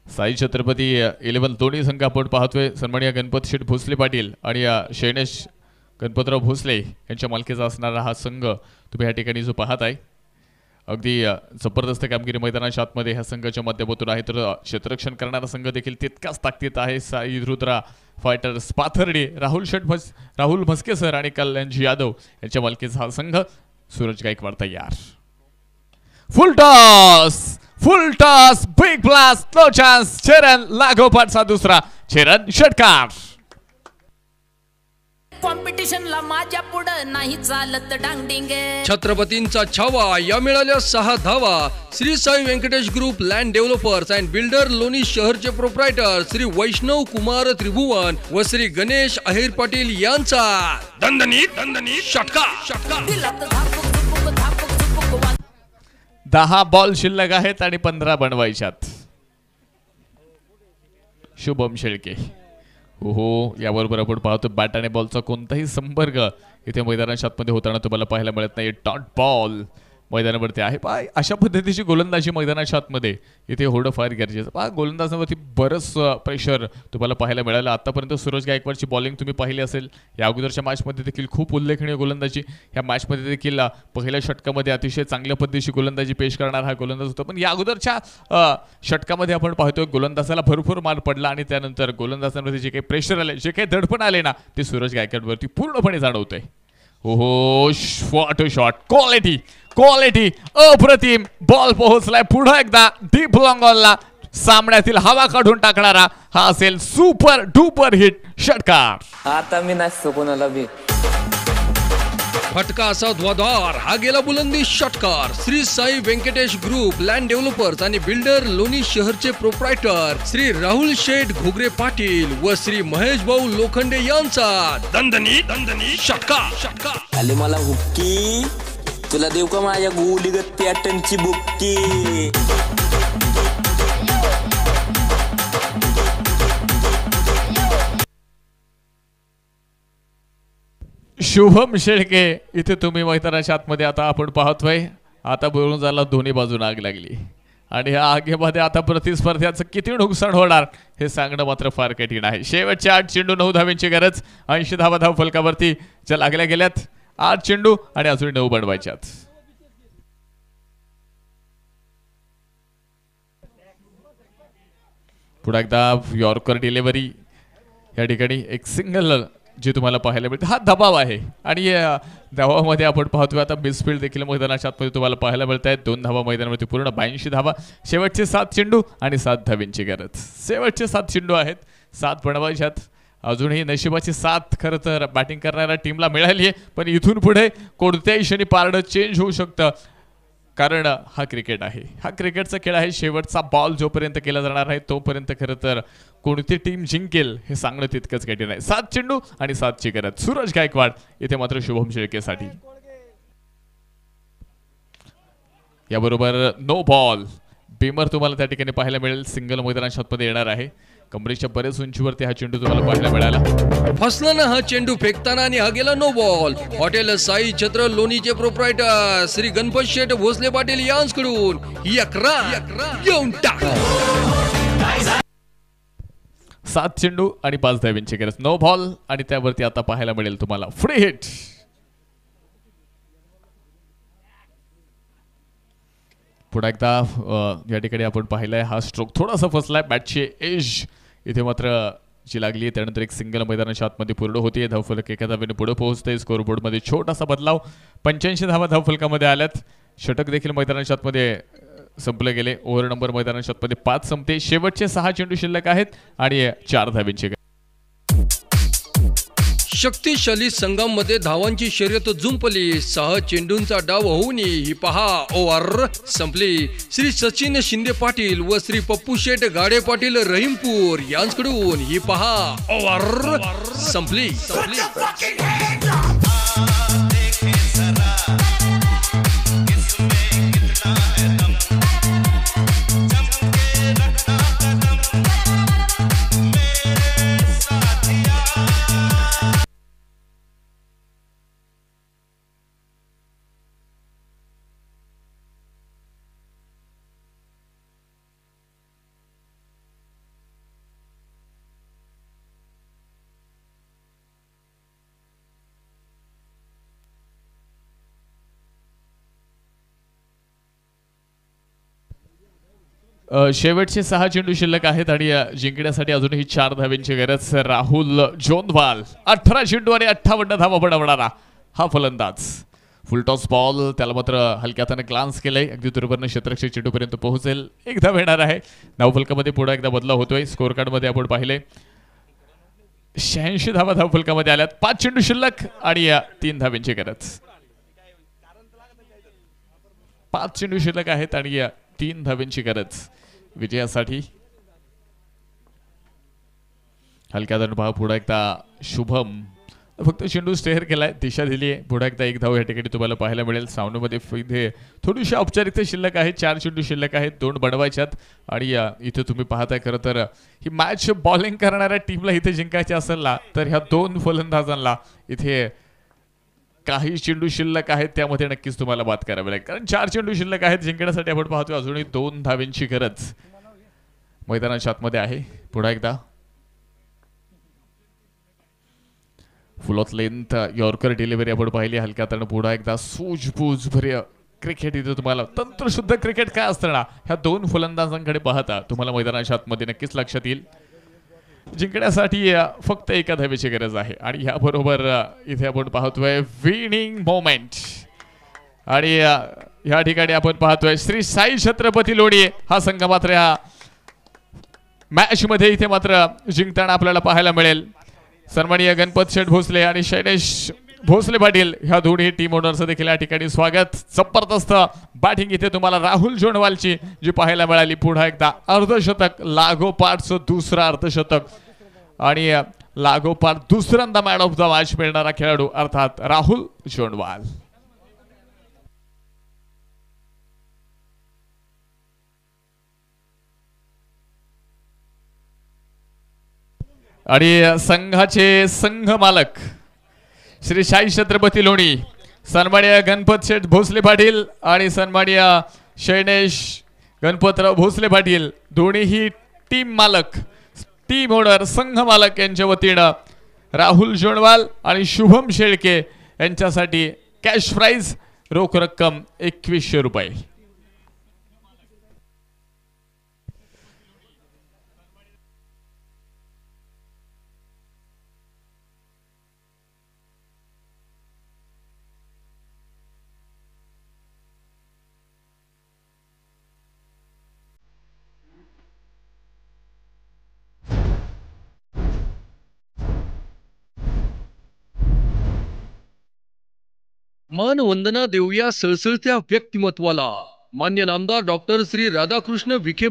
साई छत्रपती 11 दोन्ही संघ आपण पाहतोय. सन्माननीय गणपत शेठ भोसले पाटील आणि शैनेश गणपतराव भोसले यांच्या मालकीचा असणारा हा संघ तुम्ही या ठिकाणी जो पाहत आहे अगदी जबरदस्त कामगिरी मैदानाच्या आतमध्ये ह्या संघाच्या माध्यमातून आहे. तर क्षेत्ररक्षण करणारा संघ देखील तितकाच ताकदीत आहे. साई रुद्रा फायटर्स पाथर्डी राहुल म्हस्के सर आणि कल्याणजी यादव यांच्या मालकीचा हा संघ. सूरज गायकवाड तयार. Full toss big blast no chance. Charan लागोपाठचा दुसरा चरण षटकार. कॉम्पिटिशनला माझ्या पुढं नाही चालत डांगडिंग. छत्रपतींचा छावा या मिळाल्या 6 धावा. Shri Sai Vyankatesh group land developers and builder Loni शहरचे प्रोप्रायटर श्री वैष्णव कुमार त्रिभुवन व श्री गणेश अहिर पाटील यांचा दणदणी षटकार. 10 बॉल शिल्लक आहेत आणि 15 बनवायच्यात. शुभम शेळके हो याबरोबर आपण पाहतो बॅट आणि बॉलचा कोणताही संपर्क इथे मैदानाच्या आतमध्ये होताना तुम्हाला पाहायला मिळत नाही. डॉट बॉल मैदानावरती आहे. पहा अशा पद्धतीची गोलंदाजी मैदानाच्या आतमध्ये इथे होणं फार गरजेचं. पहा गोलंदाजावरती बरंच प्रेशर तुम्हाला पाहायला मिळालं. आतापर्यंत सूरज गायकवाडची बॉलिंग तुम्ही पाहिली असेल. या अगोदरच्या मॅचमध्ये देखील खूप उल्लेखनीय गोलंदाजी, या मॅचमध्ये देखील पहिल्या षटकामध्ये अतिशय चांगल्या पद्धतीची गोलंदाजी पेश करणार हा गोलंदाज होता. पण या अगोदरच्या षटकामध्ये आपण पाहतोय गोलंदाजाला भरपूर मार पडला आणि त्यानंतर गोलंदाजांवरती जे काही प्रेशर आले, जे काही दडपण आले ना, ते सूरज गायकवाडवरती पूर्णपणे जाणवतंय. हो शॉट क्वालिटी अप्रतिम बॉल पोहोचलाय पुन्हा एकदा डीप लॉंग ऑनला. सामन्यातील हवा काढून टाकणारा हा असेल सुपर डुपर हिट षटकार. आता मी नाचतो कोणाला बी. फटका असा ध्वाधार हा गेला बुलंदी षटकार. Shri Sai Vyankatesh group land developers आणि बिल्डर लोणी शहरचे प्रोप्रायटर श्री राहुल शेठ घोगरे पाटील व श्री महेश भाऊ लोखंडे यांचा दणदणी षटकार. आले मला हुक्की, तुला देऊ का माझ्या गोलीगत पॅटर्नची बुक्की. शुभम शेळके इथे तुम्ही मैदानाच्या आतमध्ये आता आपण पाहतोय. आता बोलून झाला दोन्ही बाजून आग लागली आणि ह्या आगीमध्ये आता प्रतिस्पर्ध्याचं किती नुकसान होणार हे सांगणं मात्र फार कठीण आहे. शेवटचे 8 चेंडू 9 धावांची गरज. 80 धावा धाव फलकावरती ज्या लागल्या गेल्यात. 8 चेंडू आणि अजून 9 बनवायच्यात. पुन्हा एकदा यॉर्कर डिलिव्हरी. या ठिकाणी एक सिंगल जे तुम्हाला पाहायला मिळते. हा दबाव आहे आणि दबावामध्ये आपण पाहतोय आता मिसफील्ड देखील मैदानाच्या आतमध्ये तुम्हाला पाहायला मिळत आहेत. 2 धावा मैदानावरती पूर्ण 82 धावा. शेवटचे 7 चेंडू आणि 7 धावांची गरज. शेवटचे 7 चेंडू आहेत, 7 बनवायच्यात. अजूनही नशिबाची साथ खरं तर बॅटिंग करणाऱ्या टीमला मिळाली आहे, पण इथून पुढे कोणत्याही क्षणी पारडं चेंज होऊ शकतं. कारण हा क्रिकेट आहे, हा क्रिकेटचा खेळ आहे. शेवटचा बॉल जोपर्यंत केला जाणार आहे तोपर्यंत खरं तर कोणती टीम जिंकेल हे सांगणं तितकंच कठीण आहे. 7 चेंडू आणि 7ची गरज. सूरज गायकवाड इथे मात्र शुभम शेळकेसाठी. याबरोबर नो बॉल. बीमर तुम्हाला त्या ठिकाणी पाहायला मिळेल. सिंगल मैदानाच्या आतमध्ये येणार आहे. कमरेच्या बरेच उंचीवरती हा चेंडू तुम्हाला पाहायला मिळाला. फसला ना हा चेंडू फेकताना आणि हा गेला नो बॉल. हॉटेल साई छत्र लोणीचे प्रोप्रायटर श्री गणपत शेठ भोसले पाटील यांच्याकडून 11 येऊन टाक. 7 चेंडू आणि 5 धावांची गरज. नो बॉल आणि त्यावरती आता पाहायला मिळेल तुम्हाला फ्री हिट. पुन्हा एकदा या ठिकाणी आपण पाहिलंय हा स्ट्रोक थोडासा फसलाय. बॅटची एज इथे मात्र जी लागली आहे. त्यानंतर एक सिंगल मैदानाच्या आतमध्ये पूर्ण होती. धावफलक एका धावेने पुढे पोहोचते. स्कोरबोर्डमध्ये छोटासा बदलाव. 85 धावा धावफलकामध्ये आल्यात. षटक देखील मैदानाच्या आतमध्ये संपले गेले. ओव्हर नंबर मैदानाच्या आतमध्ये 5 संपते. शेवटचे 6 चेंडू शिल्लक आहेत आणि 4 धावांची. शक्तिशाली संघांमध्ये धावांची शर्यत जुंपली. 6 चेंडूंचा डाव होऊन ही पहा ओव्हर संपली. श्री सचिन शिंदे पाटील व श्री पप्पू शेठ गाडे पाटील रहीमपूर यांच्याकडून ही पहा ओव्हर संपली. शेवटचे 6 चेंडू शिल्लक आहेत आणि जिंकण्यासाठी अजूनही 4 धावांची गरज. राहुल जोंधवाल 18 चेंडू आणि 58 धावा बनवणारा हा फलंदाज. फुलटॉस बॉल त्याला मात्र हलक्या हाताने ग्लान्स केलंय. अगदी बरोबरनं क्षेत्ररक्षक चेंडूपर्यंत पोहोचेल. एक धाव येणार आहे. धावफलकामध्ये पुढे एकदा बदलाव होतोय. स्कोर कार्डमध्ये आपण पाहिले 86 धावा धावफलकामध्ये आल्यात. 5 चेंडू शिल्लक आणि 3 धावांची गरज. 5 चेंडू शिल्लक आहेत आणि 3 धावांची गरज विजयासाठी. हलक्या हाताने पहा पुढे एकदा शुभम फक्त चेंडू स्टेअर केलाय, दिशा दिली आहे. पुढे एकदा 1 धाव या ठिकाणी तुम्हाला पाहायला मिळेल. सामन्यामध्ये इथे थोडीशी औपचारिकता शिल्लक आहे. 4 चेंडू शिल्लक आहेत, 2 बनवायच्यात आणि इथे तुम्ही पाहताय खरं तर ही मॅच बॉलिंग करणाऱ्या टीमला इथे जिंकायची असेल ना तर ह्या 2 फलंदाजांना इथे काही चेंडू शिल्लक आहेत त्यामध्ये नक्कीच तुम्हाला बात करावी लागेल, कारण 4 चेंडू शिल्लक आहेत. जिंकण्यासाठी आपण पाहतोय अजूनही 2 धावेंची गरज मैदानाच्या आतमध्ये आहे. पुन्हा एकदा फुल ऑफ लेंथ यॉर्कर डिलिव्हरी आपण पाहिली हलक्या हाताने. पुन्हा एकदा सूझबूझ भर्य क्रिकेट इथे तुम्हाला तंत्रशुद्ध क्रिकेट काय असतं ना, ह्या 2 फलंदाजांकडे पाहता तुम्हाला मैदानाच्या आतमध्ये नक्कीच लक्षात येईल. जिंकण्यासाठी फक्त एका धावेची गरज आहे आणि याबरोबर इथे आपण पाहतोय विनिंग मोमेंट. आणि या ठिकाणी आपण पाहतोय श्री साई छत्रपती लोणी हा संघ मात्र या मॅच मध्ये इथे मात्र जिंकताना आपल्याला पाहायला मिळेल. सन्माननीय गणपत शेठ भोसले आणि शैलेश भोसले पाटील ह्या दोन्ही टीम ओनरचं देखील या ठिकाणी स्वागत. जबरदस्त बॅटिंग इथे तुम्हाला राहुल जोंडवालची जी पाहायला मिळाली. पुन्हा एकदा अर्धशतक लागोपाठचं दुसरं अर्धशतक आणि लागोपाठ दुसऱ्यांदा मॅन ऑफ द मॅच मिळणारा खेळाडू अर्थात राहुल जोंडवाल. आणि संघाचे संघ मालक श्री साई छत्रपती लोणी, सन्माननीय गणपत शेठ भोसले पाटील आणि सन्माननीय शैलेश गणपतराव भोसले पाटील दोन्हीही टीम मालक, टीम ओनर, संघ मालक यांच्या वतीनं राहुल जोंडवाल आणि शुभम शेळके यांच्यासाठी कॅश प्राइज रोख रक्कम 2100 रुपये. मान वंदना देऊया सळसळत्या व्यक्तिमत्वाला. मान्य नामदार डॉक्टर श्री राधाकृष्ण विखे